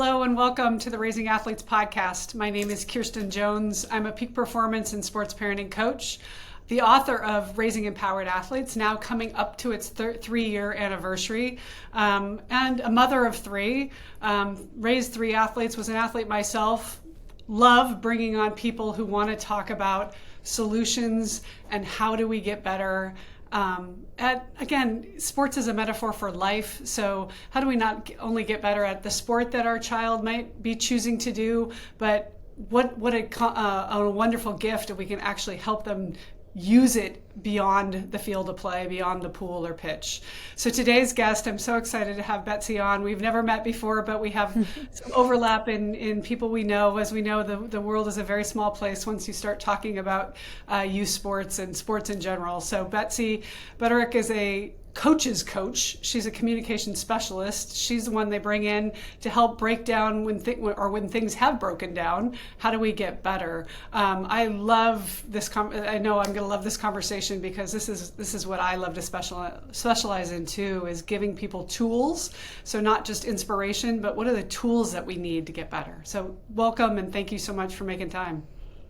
Hello and welcome to the Raising Athletes podcast. My name is Kirsten Jones. I'm a peak performance and sports parenting coach, the author of Raising Empowered Athletes, now coming up to its 3-year anniversary, and a mother of 3, raised 3 athletes, was an athlete myself, love bringing on people who want to talk about solutions and how do we get better. Again, sports is a metaphor for life. So how do we not only get better at the sport that our child might be choosing to do, but what a wonderful gift if we can actually help them use it beyond the field of play, beyond the pool or pitch. So today's guest, I'm so excited to have Betsy on. We've never met before, but we have some overlap in people we know. As we know, the world is a very small place once you start talking about youth sports and sports in general. So Betsy Butterick is a coach's coach. She's a communication specialist. She's the one they bring in to help break down when things have broken down. How do we get better? I love this. I know I'm going to love this conversation because this is what I love to specialize in too, is giving people tools. So not just inspiration, but what are the tools that we need to get better? So welcome and thank you so much for making time.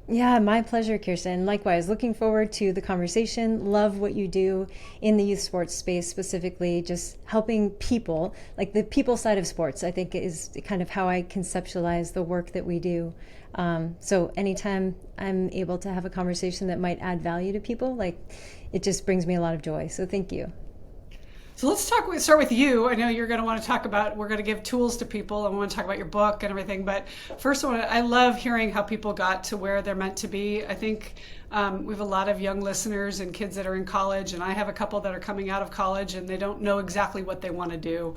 Yeah, my pleasure, Kirsten. Likewise, looking forward to the conversation. Love what you do in the youth sports space, specifically just helping people, like the people side of sports, I think is kind of how I conceptualize the work that we do. So anytime I'm able to have a conversation that might add value to people, it just brings me a lot of joy. So thank you. So let's start with you. I know you're going to want to talk about, we're going to give tools to people and we want to talk about your book and everything. But first, I love hearing how people got to where they're meant to be. I think we have a lot of young listeners and kids that are in college, and I have a couple that are coming out of college and they don't know exactly what they want to do.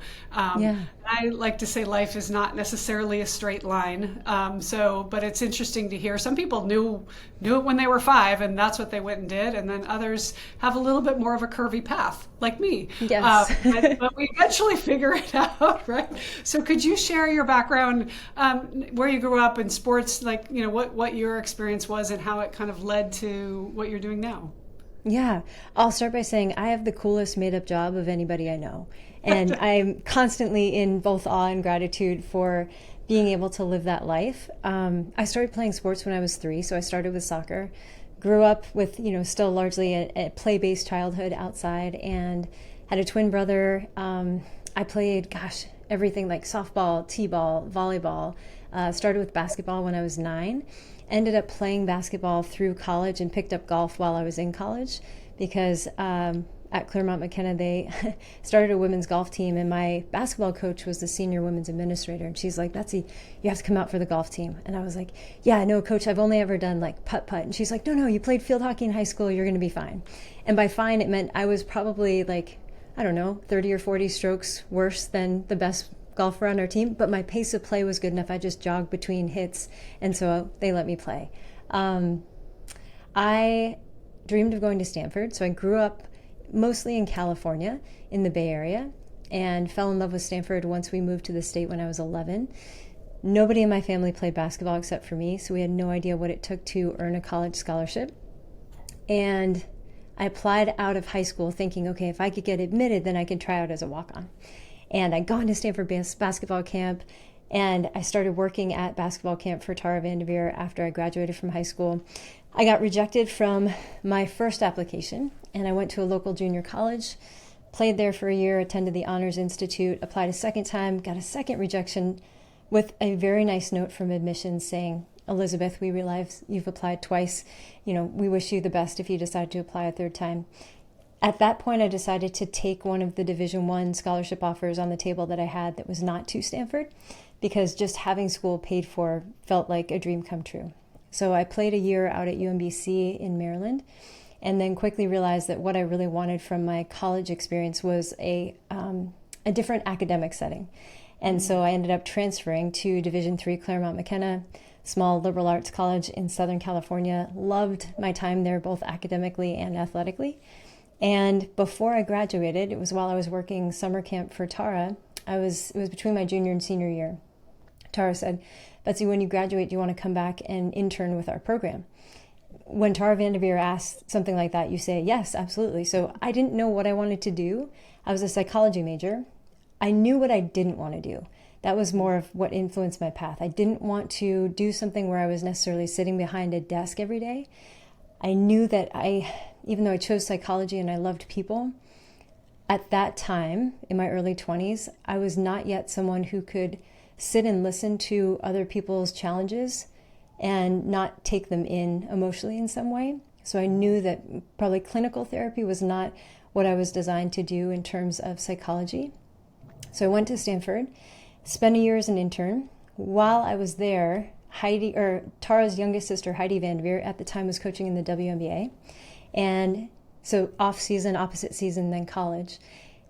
I like to say life is not necessarily a straight line. But it's interesting to hear. Some people knew it when they were 5 and that's what they went and did. And then others have a little bit more of a curvy path, like me. Yes. But we eventually figure it out, right? So could you share your background, where you grew up in sports, what your experience was and how it kind of led to what you're doing now? Yeah, I'll start by saying I have the coolest made-up job of anybody I know. And I'm constantly in both awe and gratitude for being able to live that life. I started playing sports when I was 3, so I started with soccer. Grew up with, still largely a play-based childhood outside, and had a twin brother. I played, everything like softball, t-ball, volleyball. Started with basketball when I was 9. Ended up playing basketball through college and picked up golf while I was in college because at Claremont McKenna, they started a women's golf team, and my basketball coach was the senior women's administrator. And she's like, Betsy, you have to come out for the golf team. And I was like, yeah, no, coach, I've only ever done putt-putt. And she's like, no, you played field hockey in high school. You're going to be fine. And by fine, it meant I was probably 30 or 40 strokes worse than the best golfer on our team, but my pace of play was good enough. I just jogged between hits, and so they let me play. I dreamed of going to Stanford, so I grew up mostly in California, in the Bay Area, and fell in love with Stanford once we moved to the state when I was 11. Nobody in my family played basketball except for me, so we had no idea what it took to earn a college scholarship. And I applied out of high school thinking, okay, if I could get admitted, then I could try out as a walk-on. And I'd gone to Stanford basketball camp, and I started working at basketball camp for Tara Vanderveer after I graduated from high school. I got rejected from my first application, and I went to a local junior college, played there for a year, attended the Honors Institute, applied a second time, got a second rejection with a very nice note from admissions saying, Elizabeth, we realize you've applied twice. We wish you the best if you decide to apply a third time. At that point, I decided to take one of the Division I scholarship offers on the table that I had that was not to Stanford, because just having school paid for felt like a dream come true. So I played a year out at UMBC in Maryland, and then quickly realized that what I really wanted from my college experience was a different academic setting. And so I ended up transferring to Division III Claremont McKenna, small liberal arts college in Southern California. Loved my time there, both academically and athletically. And before I graduated, it was while I was working summer camp for Tara. It was between my junior and senior year. Tara said, Betsy, when you graduate, do you want to come back and intern with our program? When Tara Vanderveer asks something like that, you say, yes, absolutely. So I didn't know what I wanted to do. I was a psychology major. I knew what I didn't want to do. That was more of what influenced my path. I didn't want to do something where I was necessarily sitting behind a desk every day. I knew that even though I chose psychology and I loved people, at that time, in my early 20s, I was not yet someone who could sit and listen to other people's challenges and not take them in emotionally in some way. So I knew that probably clinical therapy was not what I was designed to do in terms of psychology. So I went to Stanford, spent a year as an intern. While I was there, Tara's youngest sister, Heidi Vanderveer, at the time was coaching in the WNBA. And so off season, opposite season, then college.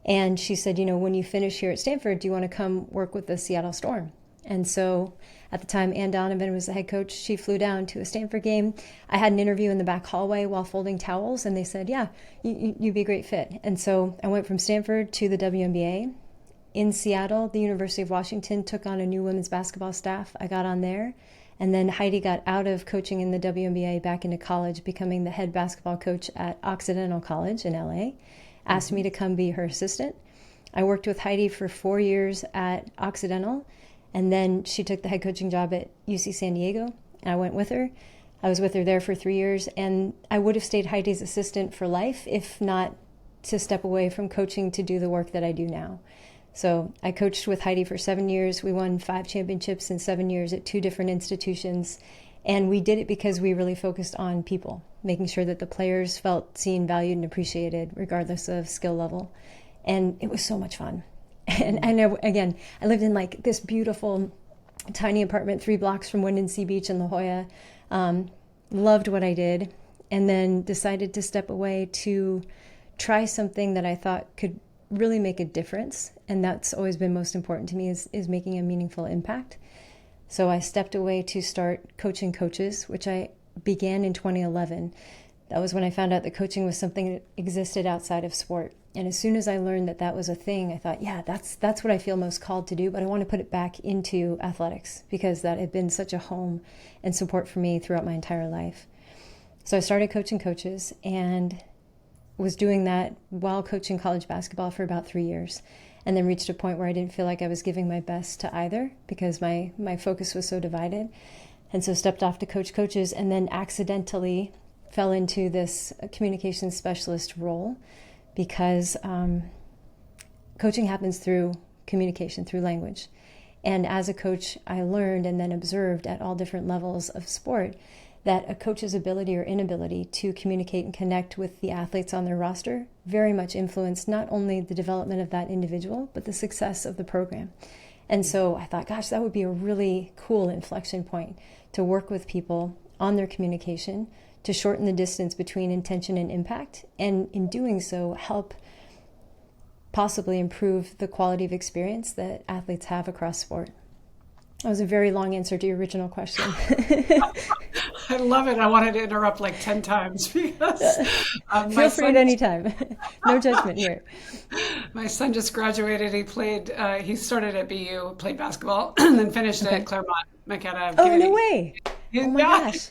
And she said, when you finish here at Stanford, do you want to come work with the Seattle Storm? And so at the time, Ann Donovan was the head coach. She flew down to a Stanford game. I had an interview in the back hallway while folding towels, and they said, yeah, you'd be a great fit. And so I went from Stanford to the WNBA. In Seattle, the University of Washington took on a new women's basketball staff. I got on there. And then Heidi got out of coaching in the WNBA back into college, becoming the head basketball coach at Occidental College in LA, asked me to come be her assistant. I worked with Heidi for 4 years at Occidental, and then she took the head coaching job at UC San Diego, and I went with her. I was with her there for 3 years, and I would have stayed Heidi's assistant for life if not to step away from coaching to do the work that I do now. So I coached with Heidi for 7 years. We won 5 championships in 7 years at 2 different institutions. And we did it because we really focused on people, making sure that the players felt seen, valued, and appreciated, regardless of skill level. And it was so much fun. And I know, again, I lived in like this beautiful, tiny apartment 3 blocks from Windansea Beach in La Jolla. Loved what I did. And then decided to step away to try something that I thought could really make a difference. And that's always been most important to me is making a meaningful impact. So I stepped away to start coaching coaches, which I began in 2011. That was when I found out that coaching was something that existed outside of sport. And as soon as I learned that that was a thing, I thought, yeah, that's what I feel most called to do, but I want to put it back into athletics because that had been such a home and support for me throughout my entire life. So I started coaching coaches and was doing that while coaching college basketball for about 3 years, and then reached a point where I didn't feel like I was giving my best to either because my focus was so divided. And so stepped off to coach coaches and then accidentally fell into this communications specialist role because coaching happens through communication, through language. And as a coach, I learned and then observed at all different levels of sport that a coach's ability or inability to communicate and connect with the athletes on their roster very much influenced not only the development of that individual, but the success of the program. And so I thought, gosh, that would be a really cool inflection point to work with people on their communication, to shorten the distance between intention and impact, and in doing so, help possibly improve the quality of experience that athletes have across sport. That was a very long answer to your original question. I love it. I wanted to interrupt like 10 times because feel free at any time. No judgment here. My son just graduated. He started at BU, played basketball, and then finished at Claremont McKenna. Oh, no way. Oh my gosh.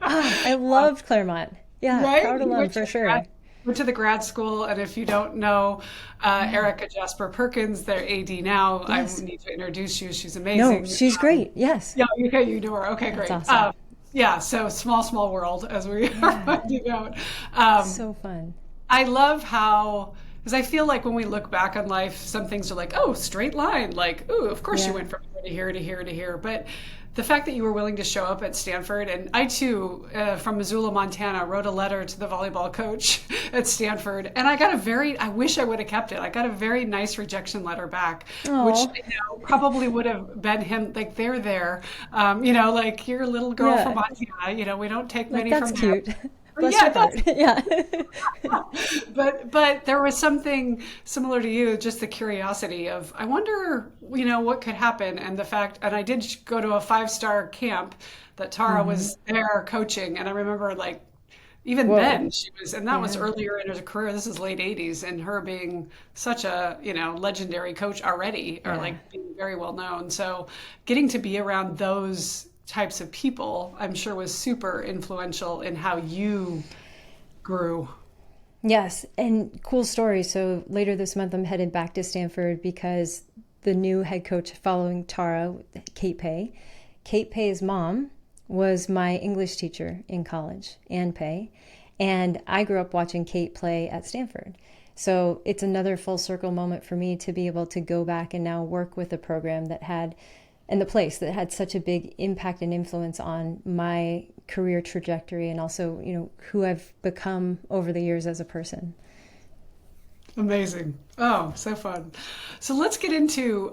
I loved Claremont. Yeah, right? Proud alum for sure. Went to the grad school, and if you don't know Erica Jasper Perkins, their AD now, yes. I need to introduce you. She's amazing. No, she's great. Yes. Yeah, you know her. Okay, great. That's awesome. Yeah, so small world as we are finding out. So fun. I love how, because I feel like when we look back on life, some things are like, oh, straight line. Like, oh, of course you went from here to here to here to here. But the fact that you were willing to show up at Stanford, and I too, from Missoula, Montana, wrote a letter to the volleyball coach at Stanford, and I wish I would have kept it. I got a very nice rejection letter back, which probably would have been him, like, they're there, like, you're a little girl from Montana, we don't take many from cute. Them. Bless your heart. Yeah. But there was something similar to you, just the curiosity of, I wonder, what could happen. And the fact, and I did go to a 5-star camp that Tara was there coaching. And I remember even then she was, and that was earlier in her career. This is late 80s, and her being such a, legendary coach already, or being very well known. So getting to be around those types of people, I'm sure, was super influential in how you grew. Yes, and cool story. So later this month, I'm headed back to Stanford because the new head coach following Tara, Kate Pay. Kate Pay's mom was my English teacher in college, Ann Pay, and I grew up watching Kate play at Stanford. So it's another full circle moment for me to be able to go back and now work with a program that had, and the place that had such a big impact and influence on my career trajectory and also, who I've become over the years as a person. Amazing. Oh, so fun. So let's get into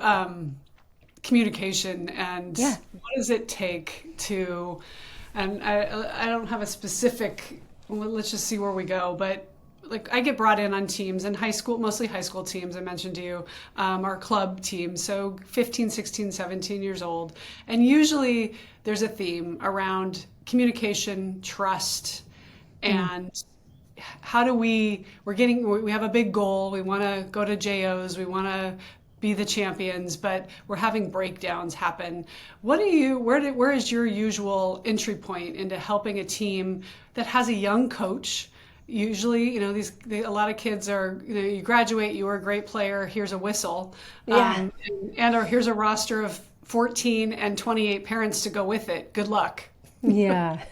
communication and what does it take to, and I don't have a specific, let's just see where we go, but like I get brought in on teams in high school, mostly high school teams. I mentioned to you, our club teams. So 15, 16, 17 years old. And usually there's a theme around communication, trust, and how do we have a big goal. We want to go to JOs. We want to be the champions, but we're having breakdowns happen. Where is your usual entry point into helping a team that has a young coach? Usually, a lot of kids are, you graduate, you were a great player, here's a whistle. Yeah. Or here's a roster of 14 and 28 parents to go with it. Good luck. Yeah.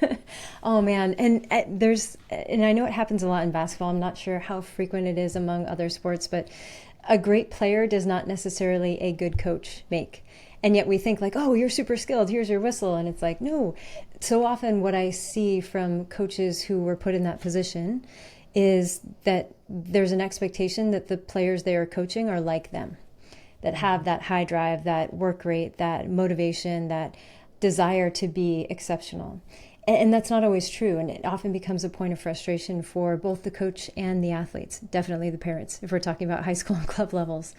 Oh man. And I know it happens a lot in basketball. I'm not sure how frequent it is among other sports, but a great player does not necessarily a good coach make. And yet we think like, oh, you're super skilled, here's your whistle. And it's like, no. So often what I see from coaches who were put in that position is that there's an expectation that the players they are coaching are like them, that have that high drive, that work rate, that motivation, that desire to be exceptional. And that's not always true. And it often becomes a point of frustration for both the coach and the athletes, definitely the parents, if we're talking about high school and club levels.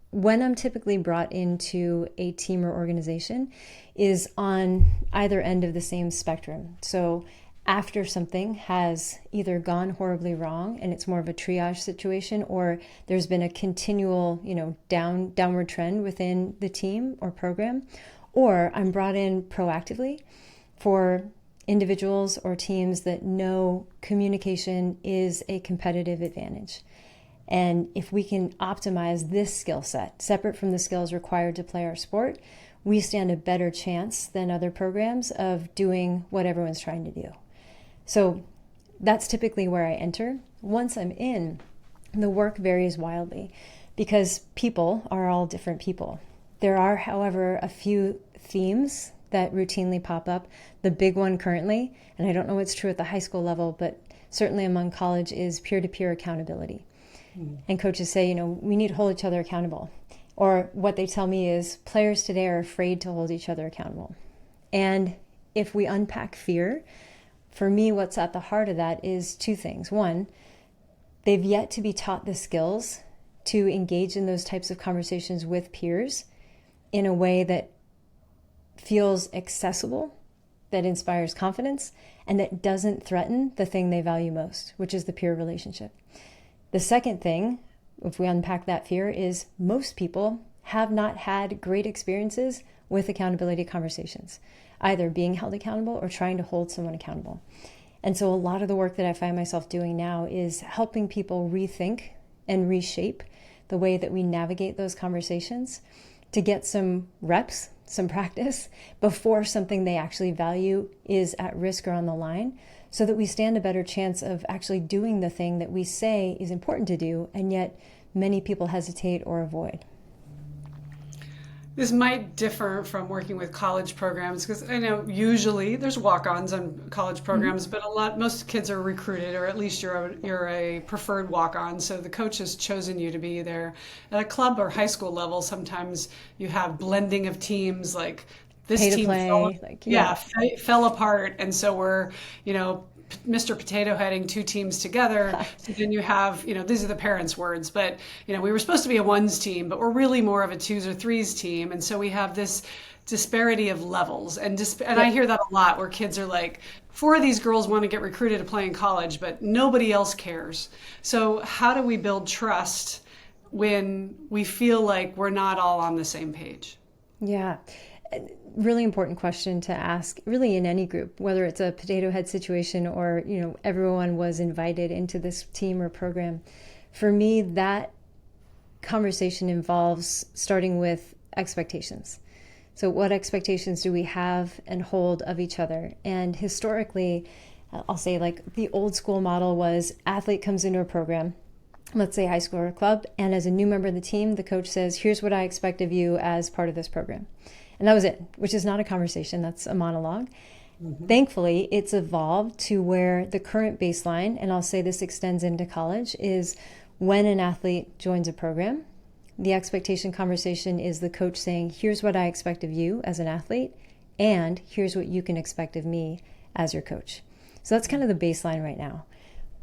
When I'm typically brought into a team or organization is on either end of the same spectrum. So after something has either gone horribly wrong and it's more of a triage situation, or there's been a continual, downward trend within the team or program, or I'm brought in proactively for individuals or teams that know communication is a competitive advantage. And if we can optimize this skill set, separate from the skills required to play our sport, we stand a better chance than other programs of doing what everyone's trying to do. So that's typically where I enter. Once I'm in, the work varies wildly because people are all different people. There are, however, a few themes that routinely pop up. The big one currently, and I don't know what's true at the high school level, but certainly among college, is peer-to-peer accountability. And coaches say, we need to hold each other accountable. Or what they tell me is players today are afraid to hold each other accountable. And if we unpack fear, for me, what's at the heart of that is two things. One, they've yet to be taught the skills to engage in those types of conversations with peers in a way that feels accessible, that inspires confidence, and that doesn't threaten the thing they value most, which is the peer relationship. The second thing, if we unpack that fear, is most people have not had great experiences with accountability conversations, either being held accountable or trying to hold someone accountable. And so a lot of the work that I find myself doing now is helping people rethink and reshape the way that we navigate those conversations to get some reps, some practice before something they actually value is at risk or on the line, so that we stand a better chance of actually doing the thing that we say is important to do, and yet many people hesitate or avoid. This might differ from working with college programs because I know usually there's walk-ons on college programs, but most kids are recruited, or at least you're a preferred walk-on. So the coach has chosen you to be there. At a club or high school level, sometimes you have blending of teams, like this Pay to team play, fell apart, and so we're Mr. Potato Heading two teams together. So then you have, these are the parents' words, but, we were supposed to be a ones team, but we're really more of a twos or threes team. And so we have this disparity of levels. And I hear that a lot where kids are like, 4 of these girls want to get recruited to play in college, but nobody else cares. So how do we build trust when we feel like we're not all on the same page? Yeah. Really important question to ask, really, in any group, whether it's a potato head situation or, everyone was invited into this team or program. For me, that conversation involves starting with expectations. So what expectations do we have and hold of each other? And historically, I'll say like the old school model was athlete comes into a program, let's say high school or club, and as a new member of the team, the coach says, here's what I expect of you as part of this program. And that was it, which is not a conversation, that's a monologue. Mm-hmm. Thankfully, it's evolved to where the current baseline, and I'll say this extends into college, is when an athlete joins a program, the expectation conversation is the coach saying, here's what I expect of you as an athlete, and here's what you can expect of me as your coach. So that's kind of the baseline right now.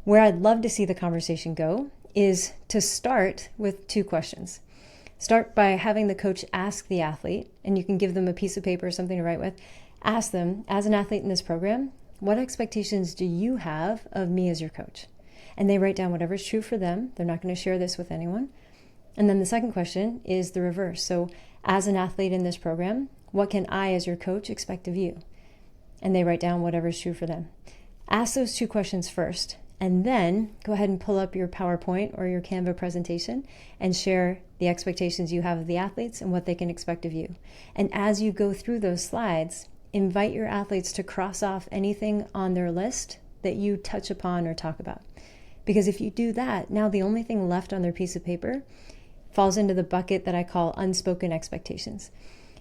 Where I'd love to see the conversation go is to start with 2 questions. Start by having the coach ask the athlete, and you can give them a piece of paper or something to write with. Ask them, as an athlete in this program, what expectations do you have of me as your coach? And they write down whatever's true for them. They're not going to share this with anyone. And then the second question is the reverse. So as an athlete in this program, what can I as your coach expect of you? And they write down whatever's true for them. Ask those 2 questions first, and then go ahead and pull up your PowerPoint or your Canva presentation and share the expectations you have of the athletes and what they can expect of you. And as you go through those slides, invite your athletes to cross off anything on their list that you touch upon or talk about. Because if you do that, now the only thing left on their piece of paper falls into the bucket that I call unspoken expectations.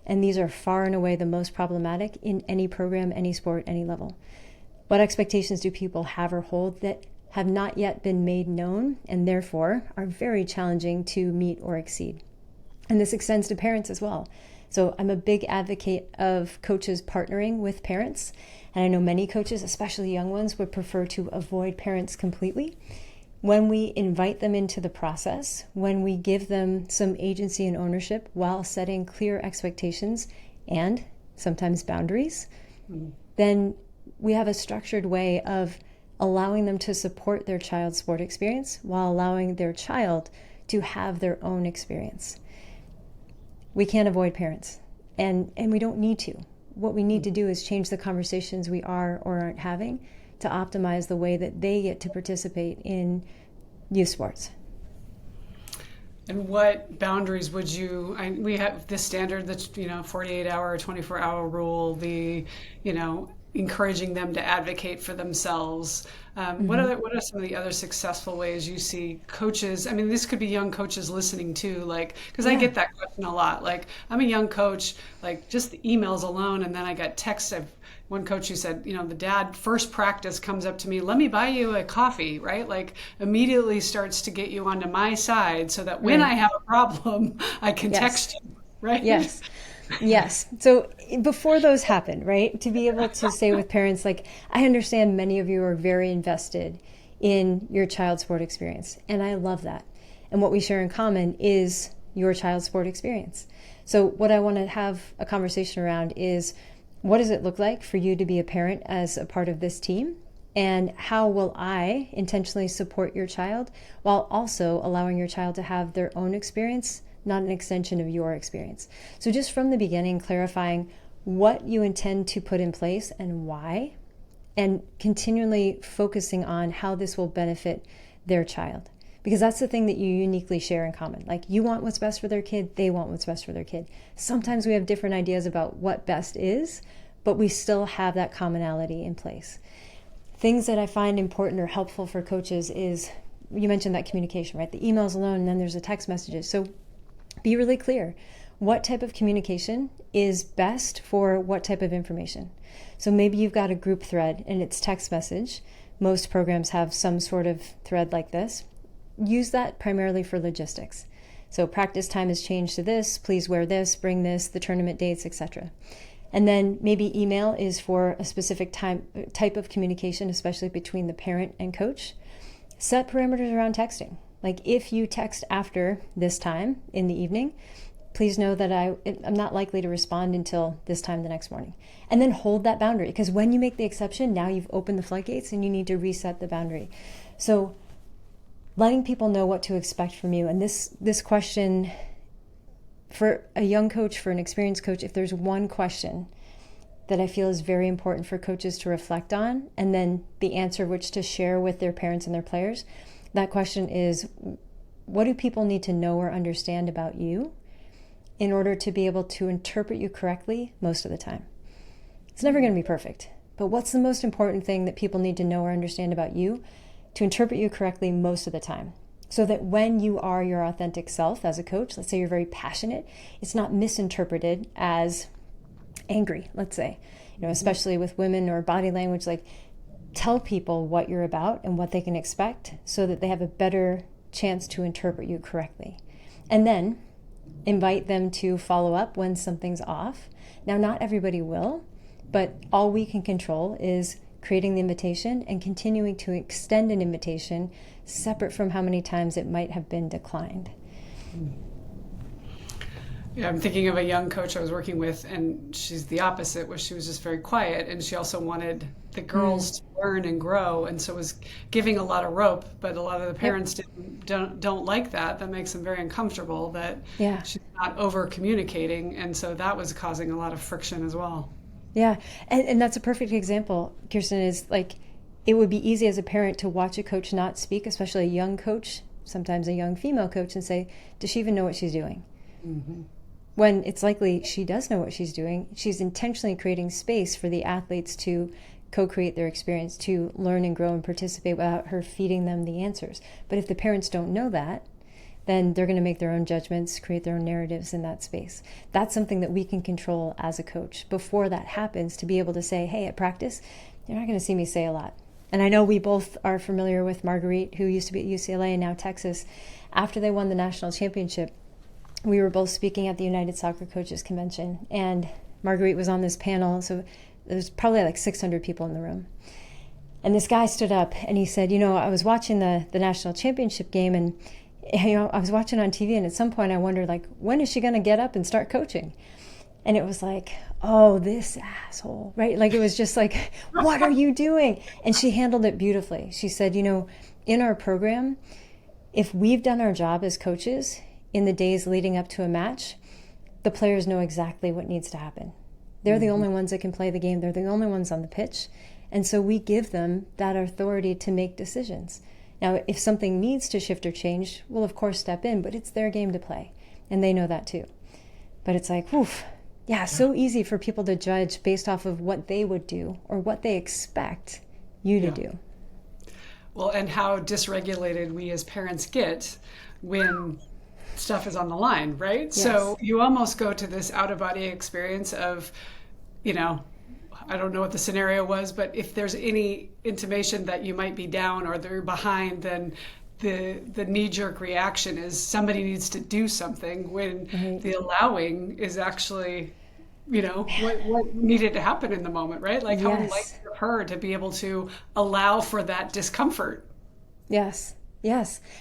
And these are far and away the most problematic in any program, any sport, any level. What expectations do people have or hold that have not yet been made known and therefore are very challenging to meet or exceed? And this extends to parents as well. So I'm a big advocate of coaches partnering with parents. And I know many coaches, especially young ones, would prefer to avoid parents completely. When we invite them into the process, when we give them some agency and ownership while setting clear expectations and sometimes boundaries, then we have a structured way of allowing them to support their child's sport experience while allowing their child to have their own experience. We can't avoid parents, and we don't need to. What we need to do is change the conversations we are or aren't having to optimize the way that they get to participate in youth sports. And what boundaries would you, we have this standard that's, 48-hour or 24-hour rule, encouraging them to advocate for themselves. What are some of the other successful ways you see coaches? I mean, this could be young coaches listening too, because I get that question a lot. Like, I'm a young coach, just the emails alone, and then I got texts. One coach who said, the dad first practice comes up to me, let me buy you a coffee, right? Immediately starts to get you onto my side so that when I have a problem, I can text you, right? Yes. Yes. So before those happen, right, to be able to say with parents, I understand many of you are very invested in your child's sport experience, and I love that. And what we share in common is your child's sport experience. So what I want to have a conversation around is, what does it look like for you to be a parent as a part of this team? And how will I intentionally support your child while also allowing your child to have their own experience, not an extension of your experience? So just from the beginning, clarifying what you intend to put in place and why, and continually focusing on how this will benefit their child. Because that's the thing that you uniquely share in common. You want what's best for their kid, they want what's best for their kid. Sometimes we have different ideas about what best is, but we still have that commonality in place. Things that I find important or helpful for coaches is, you mentioned that communication, right? The emails alone, and then there's the text messages. So be really clear. What type of communication is best for what type of information? So maybe you've got a group thread and it's text message. Most programs have some sort of thread like this. Use that primarily for logistics. So practice time has changed to this, please wear this, bring this, the tournament dates, etc. And then maybe email is for a specific type of communication, especially between the parent and coach. Set parameters around texting. If you text after this time in the evening, please know that I'm not likely to respond until this time the next morning. And then hold that boundary, because when you make the exception, now you've opened the floodgates and you need to reset the boundary. So letting people know what to expect from you. And this question, for a young coach, for an experienced coach, if there's one question that I feel is very important for coaches to reflect on, and then the answer which to share with their parents and their players, that question is, what do people need to know or understand about you in order to be able to interpret you correctly most of the time. It's never going to be perfect, but what's the most important thing that people need to know or understand about you to interpret you correctly most of the time? So that when you are your authentic self as a coach, let's say you're very passionate, it's not misinterpreted as angry, let's say, especially with women or body language, like tell people what you're about and what they can expect so that they have a better chance to interpret you correctly. And then invite them to follow up when something's off. Now, not everybody will, but all we can control is creating the invitation and continuing to extend an invitation separate from how many times it might have been declined. Yeah, I'm thinking of a young coach I was working with, and she's the opposite, where she was just very quiet, and she also wanted the girls to learn and grow, and so was giving a lot of rope, but a lot of the parents don't like that. That makes them very uncomfortable, that she's not over communicating, and so that was causing a lot of friction as well. Yeah, and that's a perfect example, Kirsten, is like, it would be easy as a parent to watch a coach not speak, especially a young coach, sometimes a young female coach, and say, does she even know what she's doing? Mm-hmm. When it's likely she does know what she's doing. She's intentionally creating space for the athletes to co-create their experience, to learn and grow and participate without her feeding them the answers. But if the parents don't know that, then they're going to make their own judgments, create their own narratives in that space. That's something that we can control as a coach before that happens, to be able to say, hey, at practice, you're not going to see me say a lot. And I know we both are familiar with Marguerite, who used to be at UCLA and now Texas. After they won the national championship, we were both speaking at the United Soccer Coaches Convention, and Marguerite was on this panel, so there was probably like 600 people in the room. And this guy stood up and he said, I was watching the national championship game, and I was watching on TV, and at some point I wondered, like, when is she going to get up and start coaching? And it was like, oh, this asshole, right? Like, it was just like, what are you doing? And she handled it beautifully. She said, in our program, if we've done our job as coaches in the days leading up to a match, the players know exactly what needs to happen. They're the only ones that can play the game. They're the only ones on the pitch. And so we give them that authority to make decisions. Now, if something needs to shift or change, we'll of course step in, but it's their game to play. And they know that too. But it's like, so easy for people to judge based off of what they would do or what they expect you to do. Well, and how dysregulated we as parents get when stuff is on the line, right? Yes. So you almost go to this out-of-body experience of, I don't know what the scenario was, but if there's any intimation that you might be down or they're behind, then the knee-jerk reaction is somebody needs to do something, when the allowing is actually, what needed to happen in the moment, right? Like, how enlightened of her to be able to allow for that discomfort. Yes.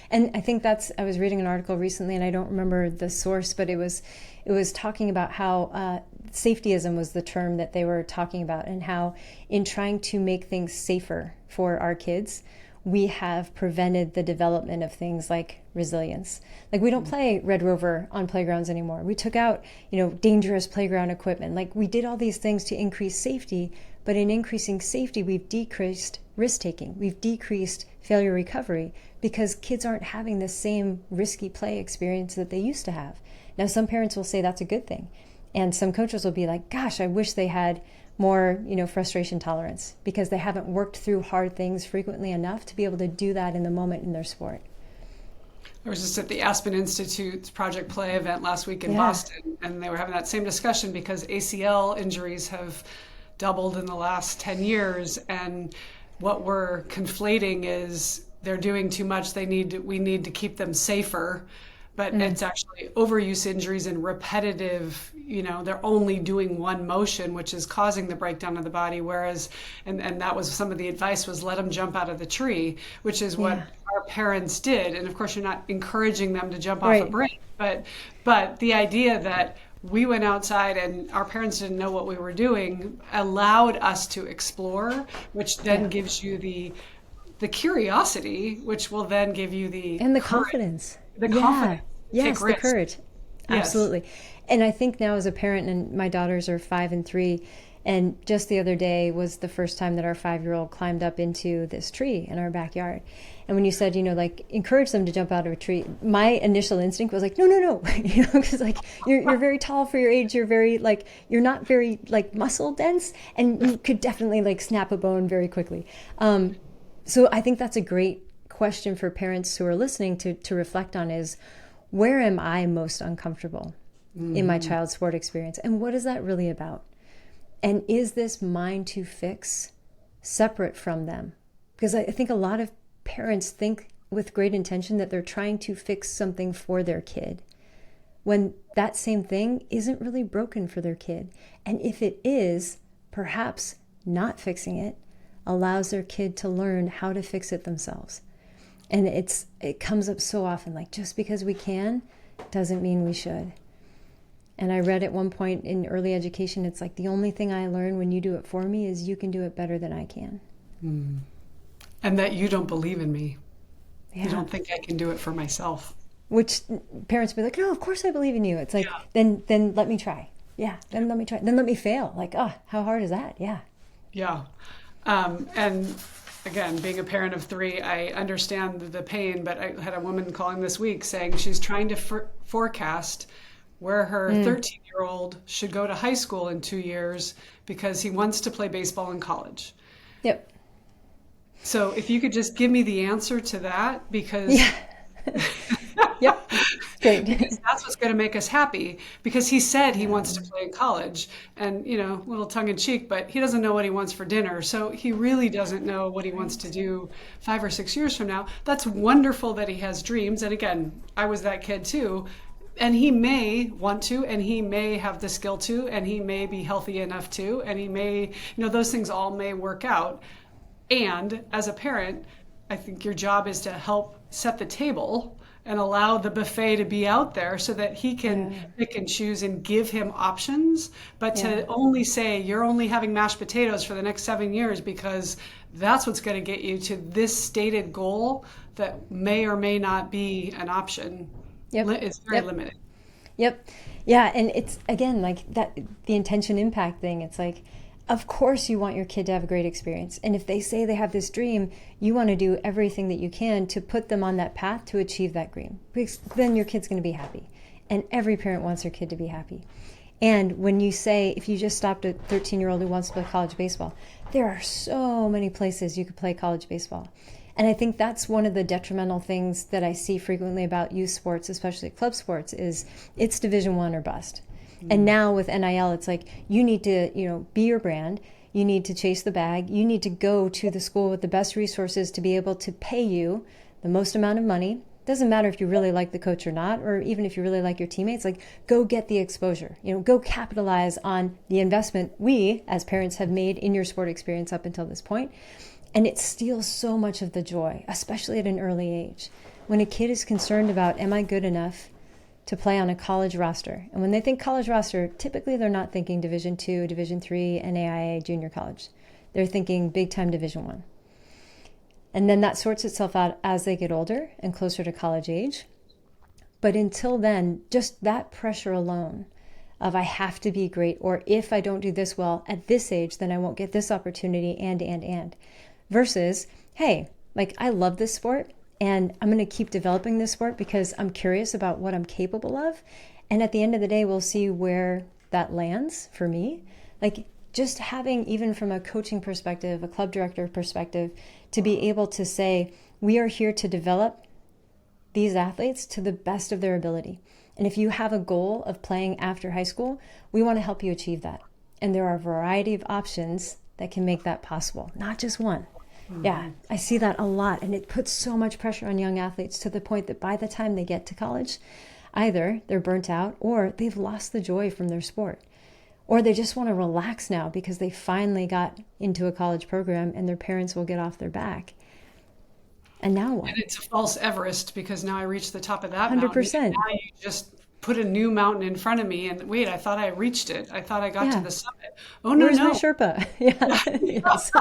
And I think I was reading an article recently, and I don't remember the source, but it was talking about how safetyism was the term that they were talking about, and how in trying to make things safer for our kids, we have prevented the development of things like resilience. Like, we don't play Red Rover on playgrounds anymore. We took out, dangerous playground equipment. Like, we did all these things to increase safety, but in increasing safety, we've decreased risk-taking. We've decreased failure recovery, because kids aren't having the same risky play experience that they used to have. Now, some parents will say that's a good thing. And some coaches will be like, gosh, I wish they had more, frustration tolerance, because they haven't worked through hard things frequently enough to be able to do that in the moment in their sport. I was just at the Aspen Institute's Project Play event last week in Boston, and they were having that same discussion, because ACL injuries have doubled in the last 10 years. And what we're conflating is they're doing too much. We need to keep them safer. But it's actually overuse injuries and repetitive, they're only doing one motion, which is causing the breakdown of the body. Whereas, and that was some of the advice, was let them jump out of the tree, which is what our parents did. And of course, you're not encouraging them to jump off a branch, but the idea that we went outside and our parents didn't know what we were doing allowed us to explore, which then gives you the curiosity, which will then give you the confidence. The confidence. Yes, the courage. Absolutely. And I think now as a parent, and my daughters are 5 and 3, And just the other day was the first time that our 5-year-old climbed up into this tree in our backyard. And when you said, like encourage them to jump out of a tree, my initial instinct was like, no, because like you're very tall for your age. You're very like, you're not very like muscle dense, and you could definitely like snap a bone very quickly. So I think that's a great question for parents who are listening to reflect on is, where am I most uncomfortable in my child's sport experience? And what is that really about? And is this mine to fix separate from them? Because I think a lot of parents think with great intention that they're trying to fix something for their kid, when that same thing isn't really broken for their kid. And if it is, perhaps not fixing it allows their kid to learn how to fix it themselves. And it comes up so often, like just because we can doesn't mean we should. And I read at one point in early education, it's like the only thing I learn when you do it for me is you can do it better than I can. And that you don't believe in me. Yeah. You don't think I can do it for myself. Which parents be like, no, of course I believe in you. It's like, then let me try. Yeah, then let me try. Then let me fail. Like, oh, how hard is that? Yeah. Yeah. And again, being a parent of 3, I understand the pain, but I had a woman calling this week saying she's trying to forecast where her 13-year-old should go to high school in 2 years because he wants to play baseball in college. Yep. So if you could just give me the answer to that, because Yep. Great. because that's what's going to make us happy, because he said he wants to play in college, and a little tongue in cheek, but he doesn't know what he wants for dinner. So he really doesn't know what he wants to do 5 or 6 years from now. That's wonderful that he has dreams. And again, I was that kid too. And he may want to, and he may have the skill to, and he may be healthy enough to, and he may, those things all may work out. And as a parent, I think your job is to help set the table and allow the buffet to be out there so that he can pick and choose and give him options. But to only say you're only having mashed potatoes for the next 7 years because that's what's going to get you to this stated goal that may or may not be an option. It's very limited. Yep. Yeah. And it's, again, like that, the intention impact thing. It's like, of course you want your kid to have a great experience. And if they say they have this dream, you want to do everything that you can to put them on that path to achieve that dream. Because then your kid's going to be happy. And every parent wants their kid to be happy. And when you say, if you just stopped a 13-year-old who wants to play college baseball, there are so many places you could play college baseball. And I think that's one of the detrimental things that I see frequently about youth sports, especially club sports, is it's Division I or bust. And now with NIL, it's like you need to, be your brand. You need to chase the bag. You need to go to the school with the best resources to be able to pay you the most amount of money. Doesn't matter if you really like the coach or not, or even if you really like your teammates, like go get the exposure, go capitalize on the investment we as parents have made in your sport experience up until this point. And it steals so much of the joy, especially at an early age. When a kid is concerned about, am I good enough to play on a college roster? And when they think college roster, typically they're not thinking Division II, Division III, NAIA, junior college. They're thinking big time Division I. And then that sorts itself out as they get older and closer to college age. But until then, just that pressure alone of I have to be great, or if I don't do this well at this age, then I won't get this opportunity, and. Versus, hey, like I love this sport and I'm going to keep developing this sport because I'm curious about what I'm capable of. And at the end of the day, we'll see where that lands for me. Like just having, even from a coaching perspective, a club director perspective, to be able to say, we are here to develop these athletes to the best of their ability. And if you have a goal of playing after high school, we want to help you achieve that. And there are a variety of options that can make that possible, not just one. Yeah, I see that a lot. And it puts so much pressure on young athletes to the point that by the time they get to college, either they're burnt out or they've lost the joy from their sport. Or they just want to relax now because they finally got into a college program and their parents will get off their back. And now what? And it's a false Everest because now I reached the top of that 100%. mountain. Now you just put a new mountain in front of me and wait, I thought I reached it. I thought I got to the summit. Oh, no, Where's no. my Sherpa? Yes.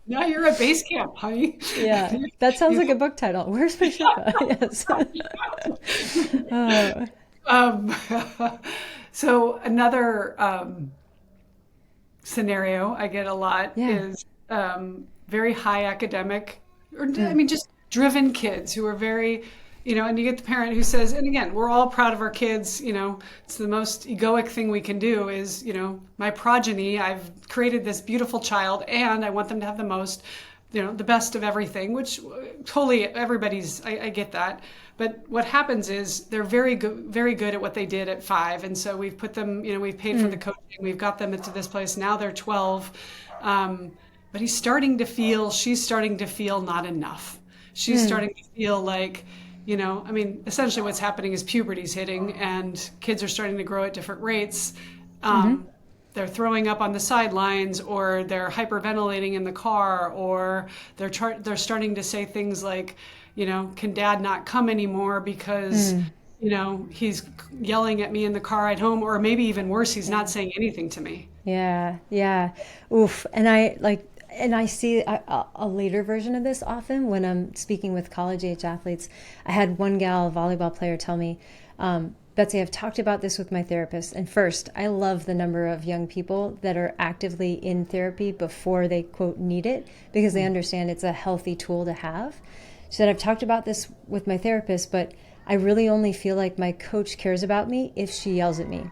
Now you're at base camp, honey. Yeah, that sounds like a book title. Where's my Sherpa? Yes. So another scenario I get a lot Yeah. is very high academic, or I mean, just driven kids who are very, and you get the parent who says, and again, we're all proud of our kids, it's the most egoic thing we can do is, my progeny, I've created this beautiful child and I want them to have the most, the best of everything, which totally I get that. But what happens is they're very good at what they did at 5. And so we've put them, we've paid for the coaching, we've got them into this place. Now they're 12. But she's starting to feel not enough. She's starting to feel like, I mean, essentially what's happening is puberty's hitting and kids are starting to grow at different rates. They're throwing up on the sidelines, or they're hyperventilating in the car, or they're starting to say things like, can dad not come anymore because, he's yelling at me in the car ride home, or maybe even worse, he's not saying anything to me. Yeah, yeah. Oof. And I see a later version of this often when I'm speaking with college age athletes. I had one gal, a volleyball player, tell me, Betsy, I've talked about this with my therapist. And first, I love the number of young people that are actively in therapy before they, quote, need it, because they understand it's a healthy tool to have. She said, I've talked about this with my therapist, but I really only feel like my coach cares about me if she yells at me.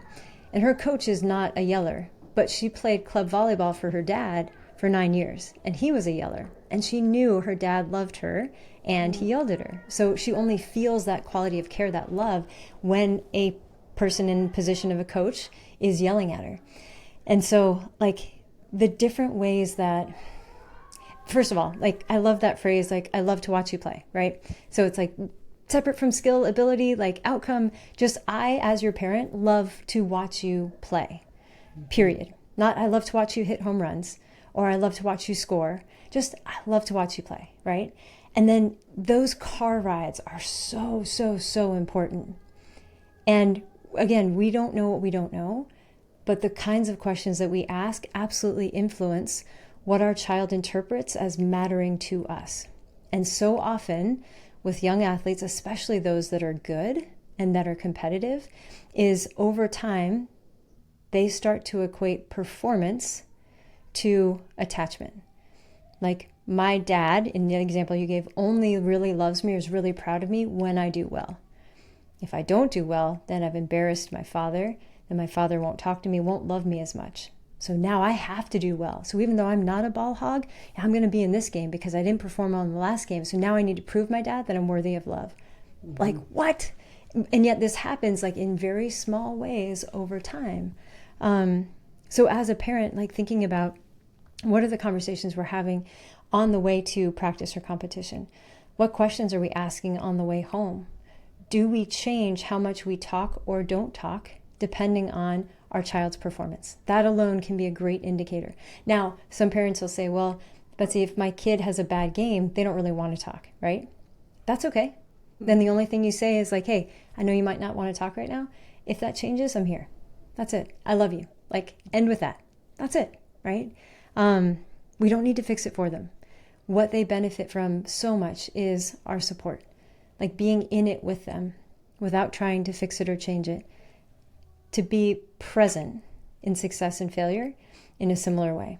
And her coach is not a yeller, but she played club volleyball for her dad for 9 years, and he was a yeller. And she knew her dad loved her, and he yelled at her. So she only feels that quality of care, that love, when a person in position of a coach is yelling at her. And so, like, the different ways that, first of all, like, I love that phrase, like, I love to watch you play, right? So it's like, separate from skill, ability, like outcome, just I, as your parent, love to watch you play, period. Not I love to watch you hit home runs, or I love to watch you score. Just I love to watch you play, right? And then those car rides are so, so, so important. And again, we don't know what we don't know, but the kinds of questions that we ask absolutely influence what our child interprets as mattering to us. And so often with young athletes, especially those that are good and that are competitive, is over time, they start to equate performance to attachment. Like, my dad, in the example you gave, only really loves me or is really proud of me when I do well. If I don't do well, then I've embarrassed my father, then my father won't talk to me, won't love me as much. So now I have to do well. So even though I'm not a ball hog, I'm going to be in this game because I didn't perform well in the last game. So now I need to prove my dad that I'm worthy of love. Like, what? And yet this happens like in very small ways over time. So as a parent, like, thinking about what are the conversations we're having on the way to practice or competition? What questions are we asking on the way home? Do we change how much we talk or don't talk depending on our child's performance? That alone can be a great indicator. Now, some parents will say, well, Betsy, if my kid has a bad game, they don't really want to talk, right? That's okay. Then the only thing you say is like, hey, I know you might not want to talk right now. If that changes, I'm here. That's it. I love you. Like, end with that. That's it, right? We don't need to fix it for them. What they benefit from so much is our support, like being in it with them without trying to fix it or change it, to be present in success and failure in a similar way.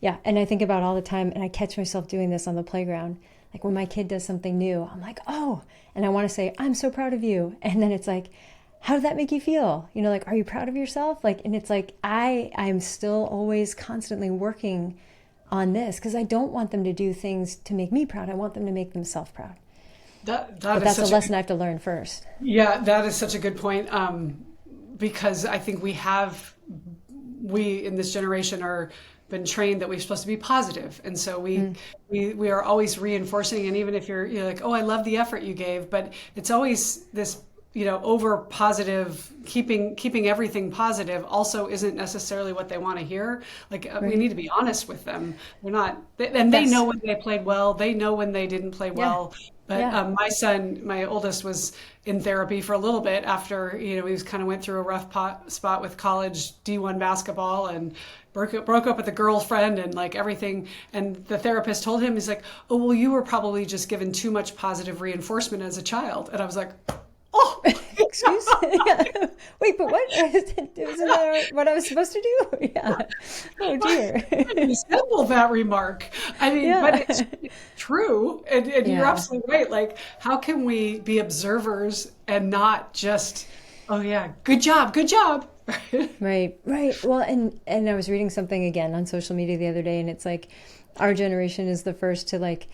Yeah, and I think about all the time, and I catch myself doing this on the playground. Like when my kid does something new, I'm like, oh, and I want to say, I'm so proud of you. And then it's like, how did that make you feel? Like, are you proud of yourself? Like, and it's like, I'm still always constantly working on this because I don't want them to do things to make me proud. I want them to make themselves proud. But that's a lesson I have to learn first. Yeah, that is such a good point. Because I think we in this generation are been trained that we're supposed to be positive. And so we are always reinforcing. And even if you're like, oh, I love the effort you gave, but it's always this, over positive, keeping everything positive also isn't necessarily what they want to hear. Like, right. We need to be honest with them. They're not, and they know when they played well, they know when they didn't play well. But my son, my oldest, was in therapy for a little bit after, he was kind of went through a rough spot with college D1 basketball and broke up with a girlfriend and like everything. And the therapist told him, he's like, oh, well, you were probably just given too much positive reinforcement as a child. And I was like, oh, excuse? Yeah. Wait, but what? Isn't that what I was supposed to do? Yeah. Oh dear. Resemble that remark. I mean, but Yeah. it's true. And you're Yeah. absolutely right. Like, how can we be observers and not just, oh yeah, good job, good job. Right, right. Well, and I was reading something again on social media the other day, and it's like our generation is the first to like